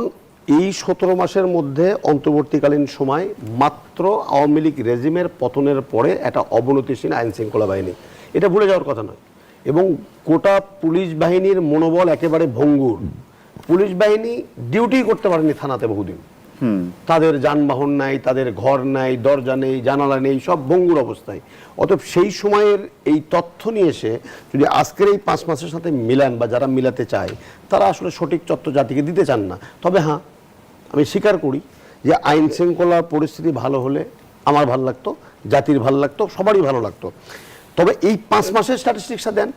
Speaker 1: এই 17 মাসের মধ্যে অন্তর্বর্তীকালীন সময় মাত্র আওয়ামী লীগ রেজিমের পতনের পরে একটা অবনতিশীল আইন শৃঙ্খলা বাহিনী, এটা ভুলে যাওয়ার কথা নয়। এবং গোটা পুলিশ বাহিনীর মনোবল একেবারে ভঙ্গুর। পুলিশ বাহিনী ডিউটি করতে পারেনি থানাতে বহুদিন, তাদের যানবাহন নাই, তাদের ঘর নাই, দরজা নেই, জানালা নেই, সব ভঙ্গুর অবস্থায়। অতএব সেই সময়ের এই তথ্য নিয়ে এসে যদি আজকের এই 5 মাসের সাথে মিলান বা যারা মিলাতে চায় তারা আসলে সঠিক তথ্য জাতিকে দিতে চান না। তবে হ্যাঁ, আমি স্বীকার করি যে আইন শৃঙ্খলা পরিস্থিতি ভালো হলে আমার ভালো লাগতো, জাতির ভালো লাগতো, সবারই ভালো লাগতো। তবে এই 5 মাসের স্ট্যাটিস্টিক্সটা দেন,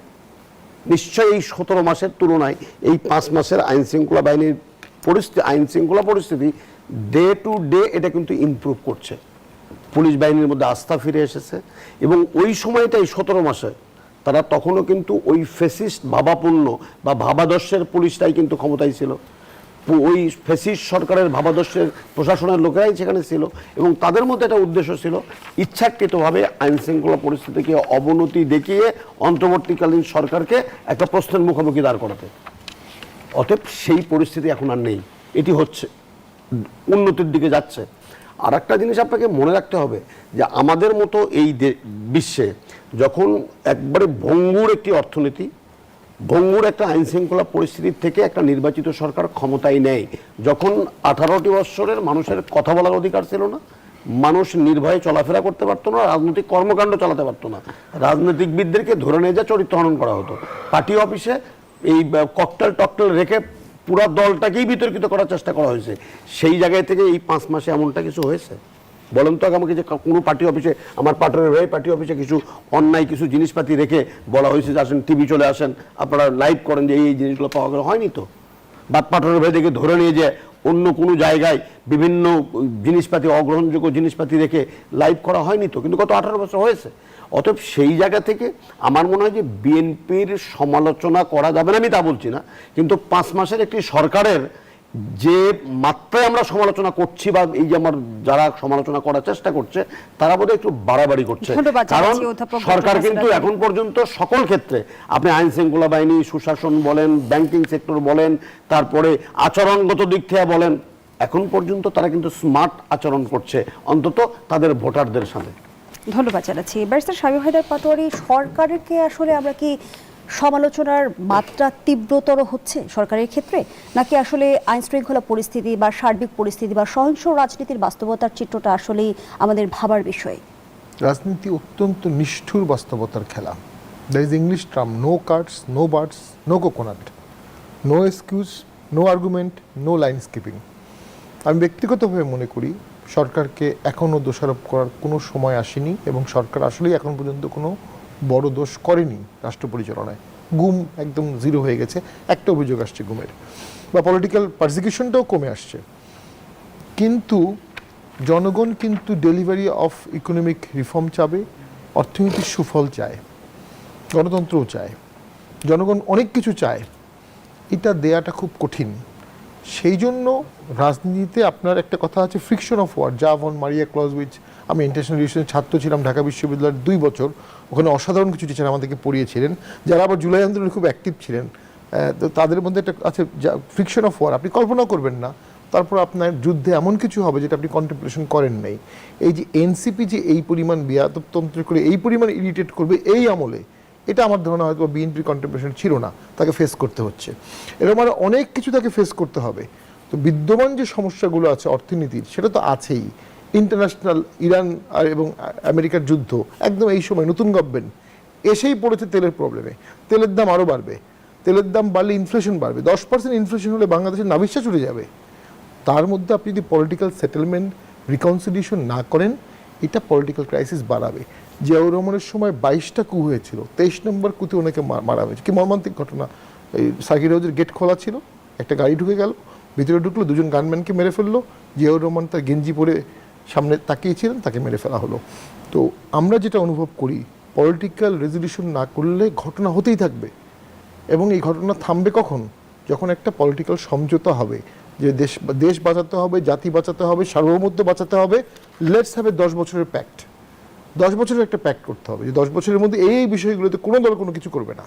Speaker 1: নিশ্চয়ই এই 17 মাসের তুলনায় এই 5 মাসের আইন শৃঙ্খলা বাহিনীর পরিস্থিতি, আইন শৃঙ্খলা পরিস্থিতি ডে টু ডে এটা কিন্তু ইমপ্রুভ করছে। পুলিশ বাহিনীর মধ্যে আস্থা ফিরে এসেছে এবং ওই সময়টাই 17 মাসে তারা তখনও কিন্তু ওই ফেসিস্ট ভাবাপূর্ণ বা ভাবাদর্শের পুলিশটাই কিন্তু ক্ষমতায় ছিল, ওই ফেসিস্ট সরকারের ভাবাদর্শের প্রশাসনের লোকেরাই সেখানে ছিল এবং তাদের মধ্যে একটা উদ্দেশ্য ছিল ইচ্ছাকৃতভাবে আইন শৃঙ্খলা পরিস্থিতিকে অবনতি দেখিয়ে অন্তর্বর্তীকালীন সরকারকে একটা প্রশ্নের মুখোমুখি দাঁড় করাতে। অতএব সেই পরিস্থিতি এখন আর নেই, এটি হচ্ছে উন্নতির দিকে যাচ্ছে। আর একটা জিনিস আপনাকে মনে রাখতে হবে যে আমাদের মতো এই বিশ্বে যখন একবারে ভঙ্গুর একটি অর্থনীতি, ভঙ্গুর একটা আইন শৃঙ্খলা পরিস্থিতির থেকে একটা নির্বাচিত সরকার ক্ষমতায় নেয়, যখন 18টি বৎসরের মানুষের কথা বলার অধিকার ছিল না, মানুষ নির্ভয়ে চলাফেরা করতে পারতো না, রাজনৈতিক কর্মকাণ্ড চালাতে পারতো না, রাজনীতিবিদদেরকে ধরে নিয়ে যা চরিত্র হনন করা হতো, পার্টি অফিসে এই ককটেল টকটেল রেখে পুরো দলটাকেই বিতর্কিত করার চেষ্টা করা হয়েছে। সেই জায়গায় থেকে এই 5 মাসে এমনটা কিছু হয়েছে? বলেন তো আমাকে যে কোনো পার্টি অফিসে, আমার পার্টনারের হয়ে পার্টি অফিসে কিছু অন্যায় কিছু জিনিসপাতি রেখে বলা হয়েছে যে আসেন টিভি চলে আসেন, আপনারা লাইভ করেন যে এই জিনিসগুলো পাওয়া গেল? হয়নি তো। বা পার্টনারের ভাই দেখে ধরে নিয়ে যে অন্য কোনো জায়গায় বিভিন্ন জিনিসপাতি, অগ্রহণযোগ্য জিনিসপাতি রেখে লাইভ করা হয়নি তো, কিন্তু গত 18 বছর হয়েছে। অতএব সেই জায়গা থেকে আমার মনে হয় যে বিএনপির সমালোচনা করা যাবে না, আমি তা বলছি না, কিন্তু 5 মাসের একটি সরকারের যে মাত্রায় আমরা সমালোচনা করছি বা এই যে আমার যারা সমালোচনা করার চেষ্টা করছে তারা বোধহয় একটু বাড়াবাড়ি করছে। কারণ সরকার কিন্তু এখন পর্যন্ত সকল ক্ষেত্রে, আপনি আইন শৃঙ্খলা বাহিনী, সুশাসন বলেন, ব্যাংকিং সেক্টর বলেন, তারপরে আচরণগত দিক থেকে বলেন, এখন পর্যন্ত তারা কিন্তু স্মার্ট আচরণ করছে, অন্তত তাদের ভোটারদের সাথে।
Speaker 4: ধন্যবাদ জানাচ্ছি। ব্যারিস্টার শামীম হায়দার পাটোয়ারি, সরকারকে আসলে আমরা কি সমালোচনার মাত্রা তীব্রতর হচ্ছে সরকারের ক্ষেত্রে, নাকি আসলে আইন শৃঙ্খলা পরিস্থিতি বা সার্বিক পরিস্থিতি বা সহিংস রাজনীতির বাস্তবতার চিত্রটা আসলেই আমাদের ভাবার বিষয়?
Speaker 2: রাজনীতি অত্যন্ত নিষ্ঠুর বাস্তবতার খেলা। There is English term, no cards, no birds, no coconut, no excuse, no argument, no line skipping. আমি ব্যক্তিগতভাবে মনে করি সরকারকে এখনও দোষারোপ করার কোনো সময় আসেনি এবং সরকার আসলেই এখন পর্যন্ত কোনো বড় দোষ করেনি রাষ্ট্র পরিচালনায়। গুম একদম জিরো হয়ে গেছে, একটা অভিযোগ আসছে গুমের, বা পলিটিক্যাল পারসিকিউশনটাও কমে আসছে। কিন্তু জনগণ কিন্তু ডেলিভারি অফ ইকোনমিক রিফর্ম চাবে, অর্থনীতির সুফল চায়, গণতন্ত্রও চায়, জনগণ অনেক কিছু চায়। এটা দেয়াটা খুব কঠিন। সেই জন্য রাজনীতিতে আপনার একটা কথা আছে, ফ্রিকশন অফ ওয়ার্ড, যা ভন মারিয়া ক্লজউইচ। আমি ইন্টারন্যাশনাল রিলেশনের ছাত্র ছিলাম ঢাকা বিশ্ববিদ্যালয়ের 2 বছর, ওখানে অসাধারণ কিছু টিচার আমাদেরকে পড়িয়েছিলেন, যারা আবার জুলাই আন্দোলনে খুব অ্যাক্টিভ ছিলেন। তো তাদের মধ্যে একটা আছে ফ্রিকশন অফ ওয়ার, আপনি কল্পনা করবেন না তারপর আপনার যুদ্ধে এমন কিছু হবে যেটা আপনি কন্টেম্পলেশন করেন নাই। এই যে এনসিপি যে এই পরিমাণ বিয়াদবতন্ত্র করে এই পরিমাণ ইরিটেট করবে এই আমলে, এটা আমার ধারণা হয়তো বিএনপির কন্টেম্পলেশন ছিল না, তাকে ফেস করতে হচ্ছে। এরকম আর অনেক কিছু তাকে ফেস করতে হবে। তো বিদ্যমান যে সমস্যাগুলো আছে অর্থনীতির, সেটা তো আছেই। ইন্টারন্যাশনাল ইরান আর এবং আমেরিকার যুদ্ধ, একদম এই সময় নতুন গভর্নমেন্ট এসেই পড়েছে তেলের প্রবলেমে, তেলের দাম আরও বাড়বে, তেলের দাম বাড়লে ইনফ্লেশন বাড়বে, 10% ইনফ্লেশন হলে বাংলাদেশের নাভিশ্বাস চলে যাবে। তার মধ্যে আপনি যদি পলিটিক্যাল সেটেলমেন্ট রিকনসিলিয়েশন না করেন, এটা পলিটিক্যাল ক্রাইসিস বাড়াবে। জিয়াউর রহমানের সময় 22টা কু হয়েছিল, 23 নম্বর কুতে ওনাকে মারা হয়েছে। কি মর্মান্তিক ঘটনা! এই সার্কিট হাউসের গেট খোলা ছিল, একটা গাড়ি ঢুকে গেল, ভিতরে ঢুকলো, 2 জন গানম্যানকে মেরে ফেললো, জিয়াউর রহমান তার গেঞ্জি পরে সামনে তাকিয়েছিলেন, তাকে মেরে ফেলা হলো। তো আমরা যেটা অনুভব করি, পলিটিক্যাল রেজলিউশন না করলে ঘটনা হতেই থাকবে, এবং এই ঘটনা থামবে কখন? যখন একটা পলিটিক্যাল সমঝোতা হবে যে দেশ বাঁচাতে হবে, জাতি বাঁচাতে হবে, সার্বভৌমত্ব বাঁচাতে হবে। লেটস হ্যাভ এ 10 বছরের প্যাক্ট, 10 বছরের একটা প্যাক্ট করতে হবে যে 10 বছরের মধ্যে এই বিষয়গুলোতে কোনো দল কোনো কিছু করবে না।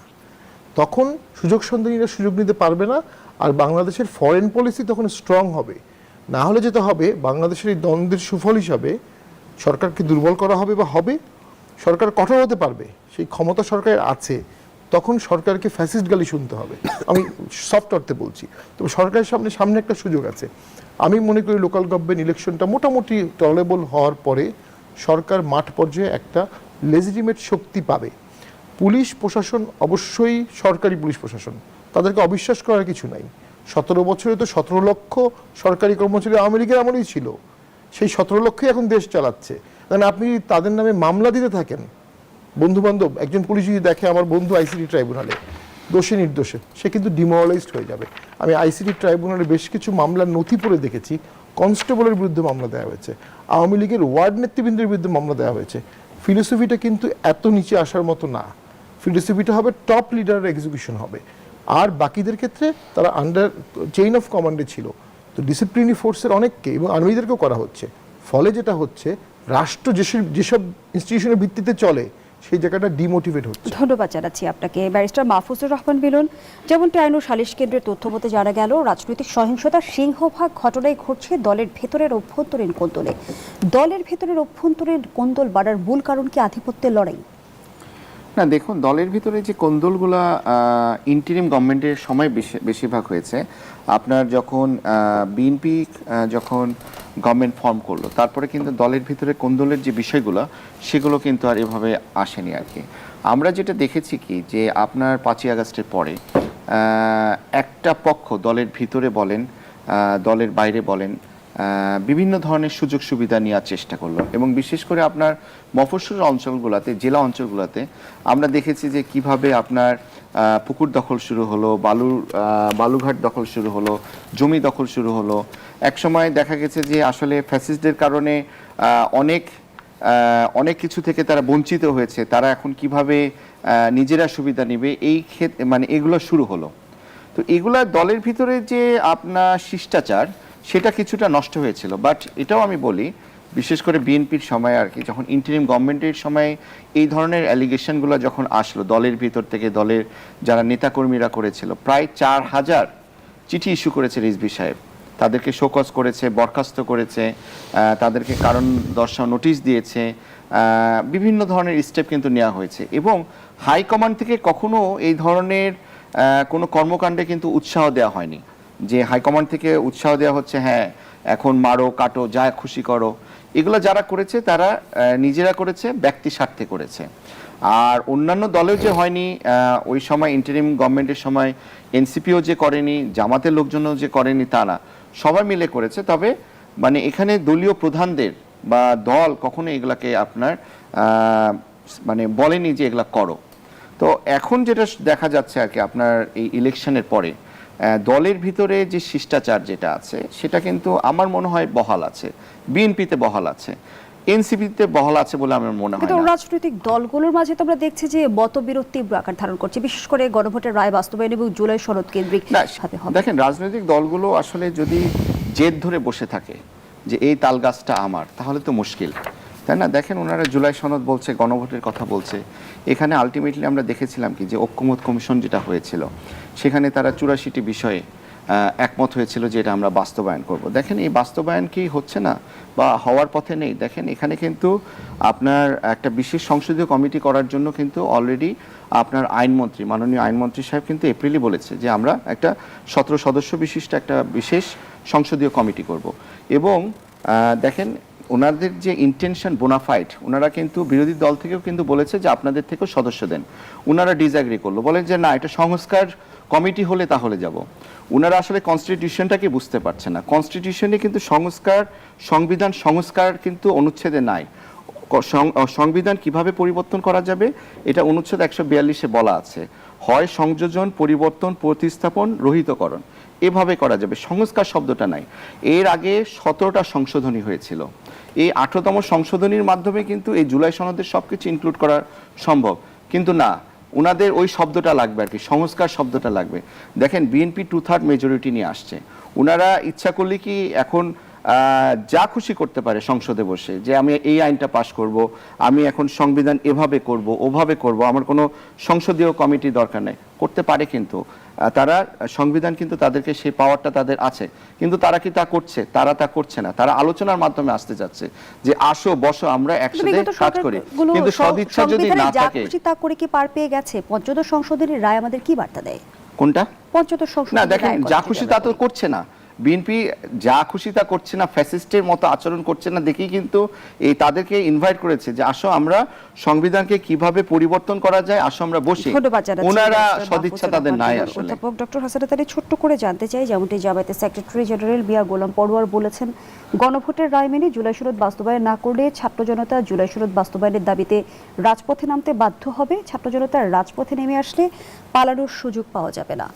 Speaker 2: তখন সুযোগ সন্ধানীরা সুযোগ নিতে পারবে না, আর বাংলাদেশের ফরেন পলিসি তখন স্ট্রং হবে। না হলে যেটা হবে, বাংলাদেশের এই দ্বন্দ্বের সুফল হিসাবে সরকারকে দুর্বল করা হবে, বা হবে সরকার কঠোর হতে পারবে, সেই ক্ষমতা সরকারের আছে, তখন সরকারকে ফ্যাসিস্ট গালি শুনতে হবে। আমি সফট অর্থে বলছি। তবে সরকারের সামনে একটা সুযোগ আছে। আমি মনে করি লোকাল গভর্নমেন্ট ইলেকশনটা মোটামুটি টলারেবল হওয়ার পরে সরকার মাঠ পর্যায়ে একটা লেজিটিমেট শক্তি পাবে। পুলিশ প্রশাসন অবশ্যই সরকারি পুলিশ প্রশাসন, তাদেরকে অবিশ্বাস করার কিছু নাই। 17 বছরে তো 17 লক্ষ সরকারি কর্মচারী আওয়ামী লীগের আমলেই ছিল, সেই 17 লক্ষই এখন দেশ চালাচ্ছে। কারণ আপনি তাদের নামে মামলা দিতে থাকেন, বন্ধু বান্ধব একজন পুলিশ যদি দেখে আমার বন্ধু আইসিটি ট্রাইব্যুনালে দোষে নির্দোষে, সে কিন্তু ডিমোরালাইজড হয়ে যাবে। আমি আইসিটি ট্রাইব্যুনালে বেশ কিছু মামলার নথি পড়ে দেখেছি, কনস্টেবলের বিরুদ্ধে মামলা দেওয়া হয়েছে, আওয়ামী লীগের ওয়ার্ড নেতৃবৃন্দের বিরুদ্ধে মামলা দেওয়া হয়েছে। ফিলোসফিটা কিন্তু এত নিচে আসার মতো না। ফিলোসফিটা হবে টপ লিডারের এক্সিকিউশন হবে, আর বাকিদের ক্ষেত্রে তারা আন্ডার চেইন অফ কমান্ডে ছিল। তো ডিসিপ্লিনারি ফোর্সের অনেককে এবং আর্মিদেরকেও করা হচ্ছে। ফলে যেটা হচ্ছে, রাষ্ট্র যেসব ইনস্টিটিউশনের ভিত্তিতে চলে সেই জায়গাটা ডিমোটিভেট হচ্ছে।
Speaker 4: ধন্যবাদ জানাচ্ছি আপনাকে ব্যারিস্টার মাহফুজুর রহমান মিলন। যেমনটি আইন ও সালিশ কেন্দ্রের তথ্য মতে জানা গেল, রাজনৈতিক সহিংসতার সিংহভাগ ঘটনাই ঘটছে দলের ভেতরের অভ্যন্তরীণ কোন্দলে। দলের ভেতরের অভ্যন্তরীণ কোন্দল বাড়ার মূল কারণ কি আধিপত্যের লড়াই?
Speaker 3: না, দেখুন, দলের ভিতরে যে কোন্দলগুলা ইন্টারিম গভর্নমেন্টের সময় বেশিরভাগ হয়েছে। আপনার যখন বিএনপি যখন গভর্নমেন্ট ফর্ম করলো, তারপরে কিন্তু দলের ভিতরে কোন্দলের যে বিষয়গুলো সেগুলো কিন্তু আর এভাবে আসেনি আর কি। আমরা যেটা দেখেছি কি, যে আপনার 5ই আগস্টের পরে একটা পক্ষ দলের ভিতরে বলেন, দলের বাইরে বলেন, বিভিন্ন ধরনের সুযোগ সুবিধা নেওয়ার চেষ্টা করলো, এবং বিশেষ করে আপনার মফস্বল অঞ্চলগুলোতে, জেলা অঞ্চলগুলোতে আমরা দেখেছি যে কিভাবে আপনার পুকুর দখল শুরু হলো, বালুঘাট দখল শুরু হলো, জমি দখল শুরু হলো। একসময় দেখা গেছে যে আসলে ফ্যাসিস্টদের কারণে অনেক কিছু থেকে তারা বঞ্চিত হয়েছে, তারা এখন কিভাবে নিজেরা সুবিধা নেবে এই ক্ষেত্রে মানে এগুলো শুরু হলো। তো এগুলা দলের ভিতরে যে আপনার শিষ্টাচার, সেটা কিছুটা নষ্ট হয়েছিল। বাট এটাও আমি বলি, বিশেষ করে বিএনপির সময় আর কি, যখন ইন্টারিম গভর্নমেন্টের সময় এই ধরনের অ্যালিগেশনগুলো যখন আসলো দলের ভিতর থেকে, দলের যারা নেতাকর্মীরা করেছিল, প্রায় 4000 চিঠি ইস্যু করেছে রিজভী সাহেব, তাদেরকে শোকজ করেছে, বরখাস্ত করেছে, তাদেরকে কারণ দর্শাও নোটিশ দিয়েছে, বিভিন্ন ধরনের স্টেপ কিন্তু নেওয়া হয়েছে। এবং হাইকমান্ড থেকে কখনো এই ধরনের কোনো কর্মকাণ্ডে কিন্তু উৎসাহ দেওয়া হয়নি, যে হাইকমান্ড থেকে উৎসাহ দেওয়া হচ্ছে হ্যাঁ এখন মারো কাটো যা খুশি করো। এগুলো যারা করেছে তারা নিজেরা করেছে, ব্যক্তি স্বার্থে করেছে। আর অন্যান্য দলেও যে হয়নি, ওই সময় ইন্টারিম গভর্নমেন্টের সময় এনসিপিও যে করেনি, জামাতের লোকজনও যে করেনি তা না, সবাই মিলে করেছে। তবে মানে এখানে দলীয় প্রধানদের বা দল কখনো এগুলাকে আপনার মানে বলেনি যে এগুলা করো। তো এখন যেটা দেখা যাচ্ছে আর কি আপনার এই ইলেকশনের পরে দলের ভিতরে যে শিষ্টাচার যেটা আছে সেটা কিন্তু আমার মনে হয় বহাল আছে, বিএনপিতে বহাল আছে, এনসিপিতে বহাল আছে বলে আমার মনে হয়
Speaker 4: কিন্তু
Speaker 3: না।
Speaker 4: রাজনৈতিক দলগুলোর মাঝে তো আমরা দেখছি যে মতবিরোধ তীব্র আকার ধারণ করছে, বিশেষ করে গণভোটের রায় বাস্তবায়ন এবং জুলাই সনদ কেন্দ্রিক
Speaker 3: না,
Speaker 4: ভাবে হবে।
Speaker 3: দেখেন রাজনৈতিক দলগুলো আসলে যদি জেদ ধরে বসে থাকে যে এই তাল গাছটা আমার, তাহলে তো মুশকিল, তাই না? দেখেন ওনারা জুলাই সনদ বলছে, গণভোটের কথা বলছে, এখানে আলটিমেটলি আমরা দেখেছিলাম কি যে ঐক্যমত কমিশন যেটা হয়েছিল সেখানে তারা 84টি বিষয়ে একমত হয়েছিল যে এটা আমরা বাস্তবায়ন করব। দেখেন এই বাস্তবায়ন কি হচ্ছে না বা হওয়ার পথে নেই? দেখেন এখানে কিন্তু আপনার একটা বিশেষ সংসদীয় কমিটি করার জন্য কিন্তু অলরেডি আপনার আইনমন্ত্রী, মাননীয় আইনমন্ত্রী সাহেব কিন্তু এপ্রিলই বলেছে যে আমরা একটা 17 সদস্য বিশিষ্ট একটা বিশেষ সংসদীয় কমিটি করব। এবং দেখেন ওনাদের যে ইন্টেনশন বোনাফাইড, ওনারা কিন্তু বিরোধী দল থেকেও কিন্তু বলেছে যে আপনাদের থেকেও সদস্য দেন। ওনারা ডিসঅ্যাগ্রি করলো, বলেন যে না এটা সংস্কার কমিটি হলে তাহলে যাব। ওনারা আসলে কনস্টিটিউশনটাকে বুঝতে পারছে না। কনস্টিটিউশনে কিন্তু সংবিধান সংস্কার কিন্তু অনুচ্ছেদে নাই। সংবিধান কিভাবে পরিবর্তন করা যাবে এটা অনুচ্ছেদ 142-এ বলা আছে, হয় সংযোজন, পরিবর্তন, প্রতিস্থাপন, রহিতকরণ, এভাবে করা যাবে, সংস্কার শব্দটা নাই। এর আগে 17টা সংশোধনী হয়েছিল, এই 18তম সংশোধনীর মাধ্যমে কিন্তু এই জুলাই সনদের সবকিছু ইনক্লুড করা সম্ভব, কিন্তু না, ওনাদের ওই শব্দটা লাগবে আর কি, সংস্কার শব্দটা লাগবে। দেখেন বিএনপি 2/3 মেজরিটি নিয়ে আসছে, ওনারা ইচ্ছা করলে কি এখন যা খুশি করতে পারে সংসদে বসে, যে আমি এই আইনটা পাশ করব, আমি এখন সংবিধান এভাবে করব, ওভাবে করব, আমার কোনো সংসদীয় কমিটি দরকার নেই, করতে পারে। কিন্তু তারা সংবিধান কিন্তু তাদেরকে সেই পাওয়ারটা তাদের আছে, কিন্তু তারা কি তা করছে? তারা তা করছে না। তারা আলোচনার মাধ্যমে আসতে যাচ্ছে যে আসো বসো আমরা একসাথে কাজ করি, কিন্তু সদিচ্ছা যদি না থাকে।
Speaker 4: তা করে কি পার পেয়ে গেছে? পঞ্চদশ সংশোধনীর রায় আমাদের কি বার্তা দেয়?
Speaker 3: কোনটা?
Speaker 4: পঞ্চদশ সংশোধনী
Speaker 3: না, দেখেন যা খুশি তা তো করছে না বিএনপি, যা খুশি তা করছে না, ফ্যাসিস্টের মতো আচরণ করছে না দেখেই কিন্তু এই তাদেরকে ইনভাইট করেছে যে আসো আমরা সংবিধানকে কিভাবে পরিবর্তন করা যায়, আসো আমরা বসি। ওনারা সদিচ্ছা তাদের নাই আসলে।
Speaker 4: অধ্যাপক ডক্টর হাসানাত আলী, ছোট্ট করে জানতে চাই, যেমনটি জামায়াতের সেক্রেটারি জেনারেল মিয়া গোলাম পরোয়ার বলেছেন, গণভোটের রায় মেনে জুলাই সনদ বাস্তবায়ন না করলে ছাত্র জনতা জুলাই সনদ বাস্তবায়নের দাবিতে রাজপথে নামতে বাধ্য হবে। ছাত্র জনতা রাজপথে নেমে আসলে পালানোর সুযোগ পাওয়া যাবে না।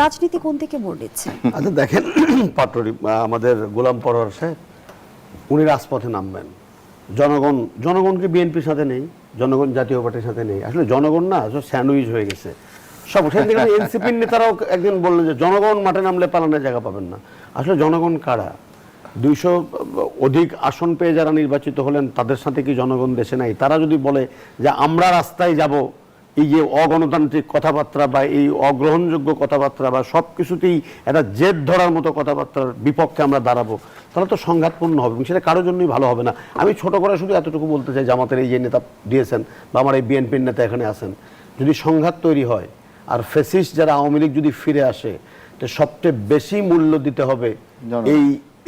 Speaker 4: রাজনীতি কোন দিকে মোড় নিচ্ছে?
Speaker 1: আচ্ছা দেখেন, পাটোয়ারি আমাদের গোলাম পরোয়ার সাহেব উনি রাজপথে নামবেন, জনগণকে বিএনপির সাথে নেই, জনগণ জাতীয় পার্টির সাথে নেই। আসলে জনগণ না আসলে স্যান্ডউইচ হয়ে গেছে সব। সেখানে এনসিপির নেতারাও একদিন বললেন যে জনগণ মাঠে নামলে পালানোর জায়গা পাবেন না। আসলে জনগণ কারা? 200 অধিক আসন পেয়ে যারা নির্বাচিত হলেন তাদের সাথে কি জনগণ দেশে নাই? তারা যদি বলে যে আমরা রাস্তায় যাব, এই যে অগণতান্ত্রিক কথাবার্তা বা এই অগ্রহণযোগ্য কথাবার্তা বা সব কিছুতেই একটা জেদ ধরার মতো কথাবার্তার বিপক্ষে আমরা দাঁড়াবো, তাহলে তো সংঘাতপূর্ণ হবে এবং সেটা কারোর জন্যই ভালো হবে না। আমি ছোট করে শুধু এতটুকু বলতে চাই, জামাতের এই যে নেতা দিয়েছেন বা আমার এই বিএনপির নেতা এখানে আছেন, যদি সংঘাত তৈরি হয় আর ফ্যাসিস্ট যারা আওয়ামী লীগ যদি ফিরে আসে, তো সবচেয়ে বেশি মূল্য দিতে হবে এই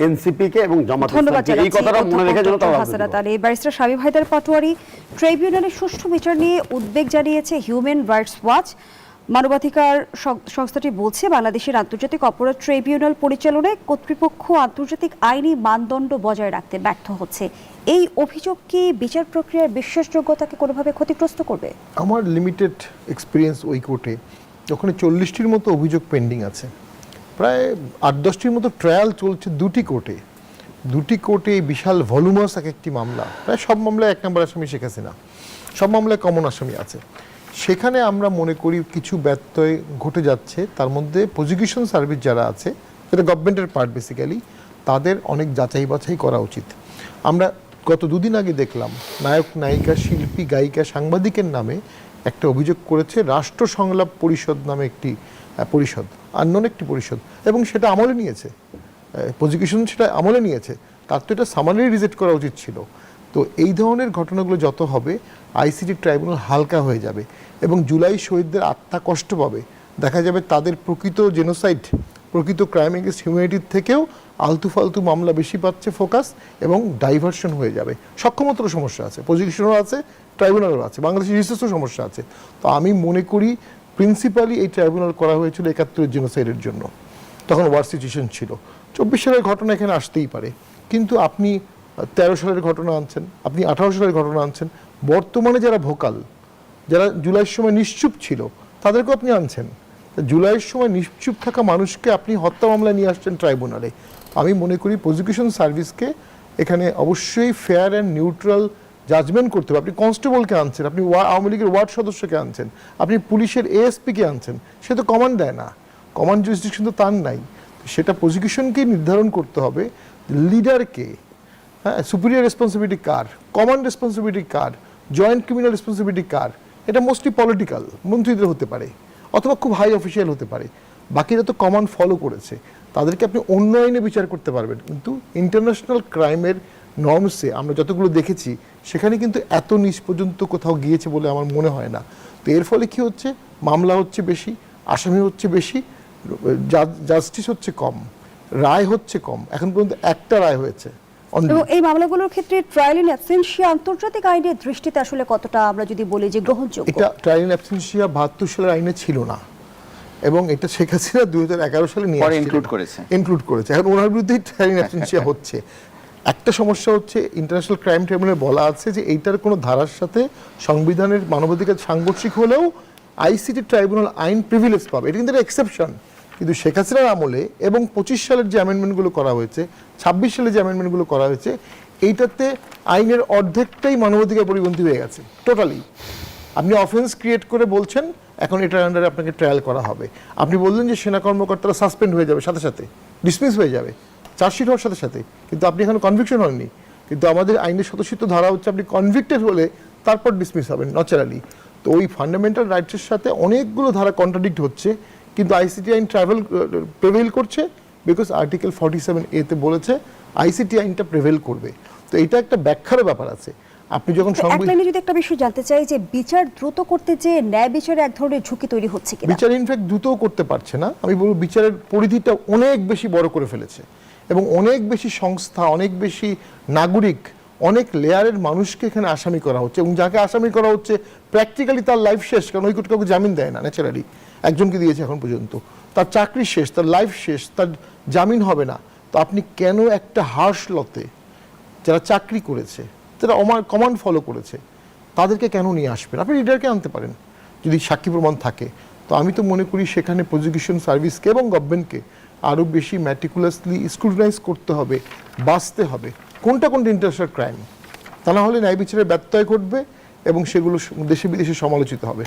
Speaker 1: এনসিপিকে এবং জামাতের। এই কথাটা মনে রেখে যেন তারা
Speaker 4: হাসানাত আলী। ব্যারিস্টার শামীম হায়দার পাটোয়ারি, ট্রাইব্যুনালের সুষ্ঠু বিচার নিয়ে উদ্বেগ জানিয়েছে হিউম্যান রাইটস ওয়াচ। মানবাধিকার সংস্থাটি বলছে বাংলাদেশের আন্তর্জাতিক অপরাধ ট্রাইব্যুনাল পরিচালনায় কর্তৃপক্ষ আন্তর্জাতিক আইনি মানদণ্ড বজায় রাখতে ব্যর্থ হচ্ছে। এই অভিযোগ কি বিচার প্রক্রিয়ার বিশ্বাসযোগ্যতাকে কোনোভাবে ক্ষতিগ্রস্ত করবে?
Speaker 2: আমার লিমিটেড এক্সপিরিয়েন্স ওই কোর্টে, ওখানে 40টির মতো অভিযোগ পেন্ডিং আছে, প্রায় 8-10টির মতো ট্রায়াল চলছে দুটি কোর্টে বিশাল ভলিউমাস এক একটি মামলা, প্রায় সব মামলায় 1 নম্বর আসামি শেখ হাসিনা, সব মামলায় কমন আসামি আছে। সেখানে আমরা মনে করি কিছু ব্যত্যয় ঘটে যাচ্ছে। তার মধ্যে প্রসিকিউশন সার্ভিস যারা আছে, যেটা গভর্নমেন্টের পার্ট বেসিক্যালি, তাদের অনেক যাচাই বাছাই করা উচিত। আমরা গত 2 দিন আগে দেখলাম নায়ক, নায়িকা, শিল্পী, গায়িকা, সাংবাদিকের নামে একটা অভিযোগ করেছে রাষ্ট্র সংলাপ পরিষদ নামে একটি পরিষদ, আননোন একটি পরিষদ, এবং সেটা আমলে নিয়েছে, প্রসিকিউশন সেটা আমলে নিয়েছে। তার তো এটা সামারি রিজেক্ট করা উচিত ছিল। তো এই ধরনের ঘটনাগুলো যত হবে আইসিটি ট্রাইব্যুনাল হালকা হয়ে যাবে এবং জুলাই শহীদদের আত্মা কষ্ট পাবে। দেখা যাবে তাদের প্রকৃত জেনোসাইড, প্রকৃত ক্রাইম এগেন্স্ট হিউম্যানিটির থেকেও আলতু ফালতু মামলা বেশি পাচ্ছে ফোকাস, এবং ডাইভার্সন হয়ে যাবে। সক্ষমতারও সমস্যা আছে, প্রসিকিউশনও আছে, ট্রাইব্যুনালও আছে, বাংলাদেশের রিসার্চও সমস্যা আছে। তো আমি মনে করি প্রিন্সিপালি এই ট্রাইব্যুনাল করা হয়েছিল 71-এর জেনোসাইডের জন্য, তখন ওয়ার সিচুয়েশন ছিল। 24 সালের ঘটনা এখানে আসতেই পারে, কিন্তু আপনি 13 সালের ঘটনা আনছেন, আপনি 18 সালের ঘটনা আনছেন। বর্তমানে যারা ভোকাল যারা জুলাইয়ের সময় নিশ্চুপ ছিল তাদেরকেও আপনি আনছেন। তা জুলাইয়ের সময় নিশ্চুপ থাকা মানুষকে আপনি হত্যা মামলায় নিয়ে আসছেন ট্রাইব্যুনালে। আমি মনে করি প্রসিকিউশন সার্ভিসকে এখানে অবশ্যই ফেয়ার অ্যান্ড নিউট্রাল জাজমেন্ট করতে হবে। আপনি কনস্টেবলকে আনছেন, আপনি আওয়ামী লীগের ওয়ার্ড সদস্যকে আনছেন, আপনি পুলিশের এএসপিকে আনছেন, সে তো কমান্ড দেয় না, কমান্ড জুরিসডিকশন তো তার নাই। সেটা প্রসিকিউশনকেই নির্ধারণ করতে হবে লিডারকে, হ্যাঁ, সুপিরিয়র রেসপন্সিবিলিটি কার, কমান্ড রেসপন্সিবিলিটি কার, জয়েন্ট ক্রিমিনাল রেসপন্সিবিলিটি কার। এটা মোস্টলি পলিটিক্যাল, মন্ত্রীদের হতে পারে অথবা খুব হাই অফিসিয়াল হতে পারে, বাকিরা তো কমান্ড ফলো করেছে, তাদেরকে আপনি অন্য আইনে বিচার করতে পারবেন। কিন্তু ইন্টারন্যাশনাল ক্রাইমের নর্মসে আমরা যতগুলো দেখেছি সেখানে কিন্তু এত নিচ পর্যন্ত কোথাও গিয়েছে বলে আমার মনে হয় না। তো এর ফলে কি হচ্ছে, মামলা হচ্ছে বেশি, আসামি হচ্ছে বেশি, জাস্টিস হচ্ছে কম, রায় হচ্ছে কম। এখন পর্যন্ত একটা রায় হয়েছে।
Speaker 4: এবং এই মামলাগুলোর ক্ষেত্রে ট্রায়াল ইন অ্যাবসেন্সিয়া আন্তর্জাতিক আইনের দৃষ্টিতে আসলে কতটা আমরা যদি বলি যে গ্রহণযোগ্য?
Speaker 2: এটা ট্রায়াল ইন অ্যাবসেন্সিয়া 72 সালের আইনে ছিল না, এবং এটা শেখ হাসিনা 2011 সালে নিয়ে
Speaker 3: পরে ইনক্লুড করেছে।
Speaker 2: এখন ওনার বিরুদ্ধে ট্রায়াল ইন অ্যাবসেন্সিয়া হচ্ছে। একটা সমস্যা হচ্ছে, ইন্টারন্যাশনাল ক্রাইম ট্রাইব্যুনালে বলা আছে যে এইটার কোনো ধারার সাথে সংবিধানের মানবাধিকার সাংঘর্ষিক হলেও আইসিটি ট্রাইব্যুনাল আইন প্রিভিলেজ পাবে। এটা কিন্তু একটা এক্সেপশন। কিন্তু শেখ হাসিনার আমলে এবং 25 সালের যে অ্যামেন্ডমেন্টগুলো করা হয়েছে, 26 সালে যে অ্যামেন্ডমেন্টগুলো করা হয়েছে, এইটাতে আইনের অর্ধেকটাই মানবাধিকার পরিপন্থী হয়ে গেছে টোটালি। আপনি অফেন্স ক্রিয়েট করে বলছেন এখন এটার আন্ডারে আপনাকে ট্রায়াল করা হবে। আপনি বললেন যে সেনা কর্মকর্তারা সাসপেন্ড হয়ে যাবে, সাথে সাথে ডিসমিস হয়ে যাবে, চার্জশিট হওয়ার সাথে সাথে, কিন্তু আপনি এখানে কনভিকশন হননি। কিন্তু আমাদের আইনের স্বতঃসিদ্ধ ধারা হচ্ছে আপনি কনভিক্টেড হলে তারপর ডিসমিস হবেন ন্যাচারালি। তো ওই ফান্ডামেন্টাল রাইটসের সাথে অনেকগুলো ধারা কন্ট্রাডিক্ট হচ্ছে, কিন্তু আইসিটি আইন প্রেভেল করছে বিকজ আর্টিকেল 47A তে বলেছে আইসিটি আইনটা প্রেভেল করবে। তো এটা একটা ব্যাখ্যারও ব্যাপার আছে। আপনি যখন
Speaker 4: এক লাইনে যদি একটা বিষয় জানতে চাই যে বিচার দ্রুত করতে যে ন্যায় বিচারে এক ধরনের ঝুঁকি তৈরি হচ্ছে কিনা?
Speaker 2: বিচার ইনফ্যাক্ট দ্রুতও করতে পারছে না, আমি বলবো বিচারের পরিধিটা অনেক বেশি বড় করে ফেলেছে, এবং অনেক বেশি সংস্থা, অনেক বেশি নাগরিক, অনেক লেয়ারের মানুষকে এখানে আসামি করা হচ্ছে, এবং যাকে আসামি করা হচ্ছে প্র্যাকটিক্যালি তার লাইফ শেষ, কারণ ওই কোর্ট কাউকে জামিন দেয় না ন্যাচারালি। একজনকে দিয়েছে এখন পর্যন্ত, তার চাকরি শেষ, তার লাইফ শেষ, তার জামিন হবে না। তো আপনি কেন একটা হার্শ লতে যারা চাকরি করেছে, যারা কমান্ড ফলো করেছে, তাদেরকে কেন নিয়ে আসবেন? আপনি লিডারকে আনতে পারেন যদি সাক্ষী প্রমাণ থাকে। তো আমি তো মনে করি সেখানে প্রসিকিউশন সার্ভিসকে এবং গভর্নমেন্টকে আরও বেশি ম্যাটিকুলাসলি স্ক্রুটিনাইজ করতে হবে, বাঁচতে হবে কোনটা ইন্টারন্যাশনাল ক্রাইম। তা না হলে ন্যায় বিচারের ব্যত্যয় ঘটবে এবং সেগুলো দেশে বিদেশে সমালোচিত হবে।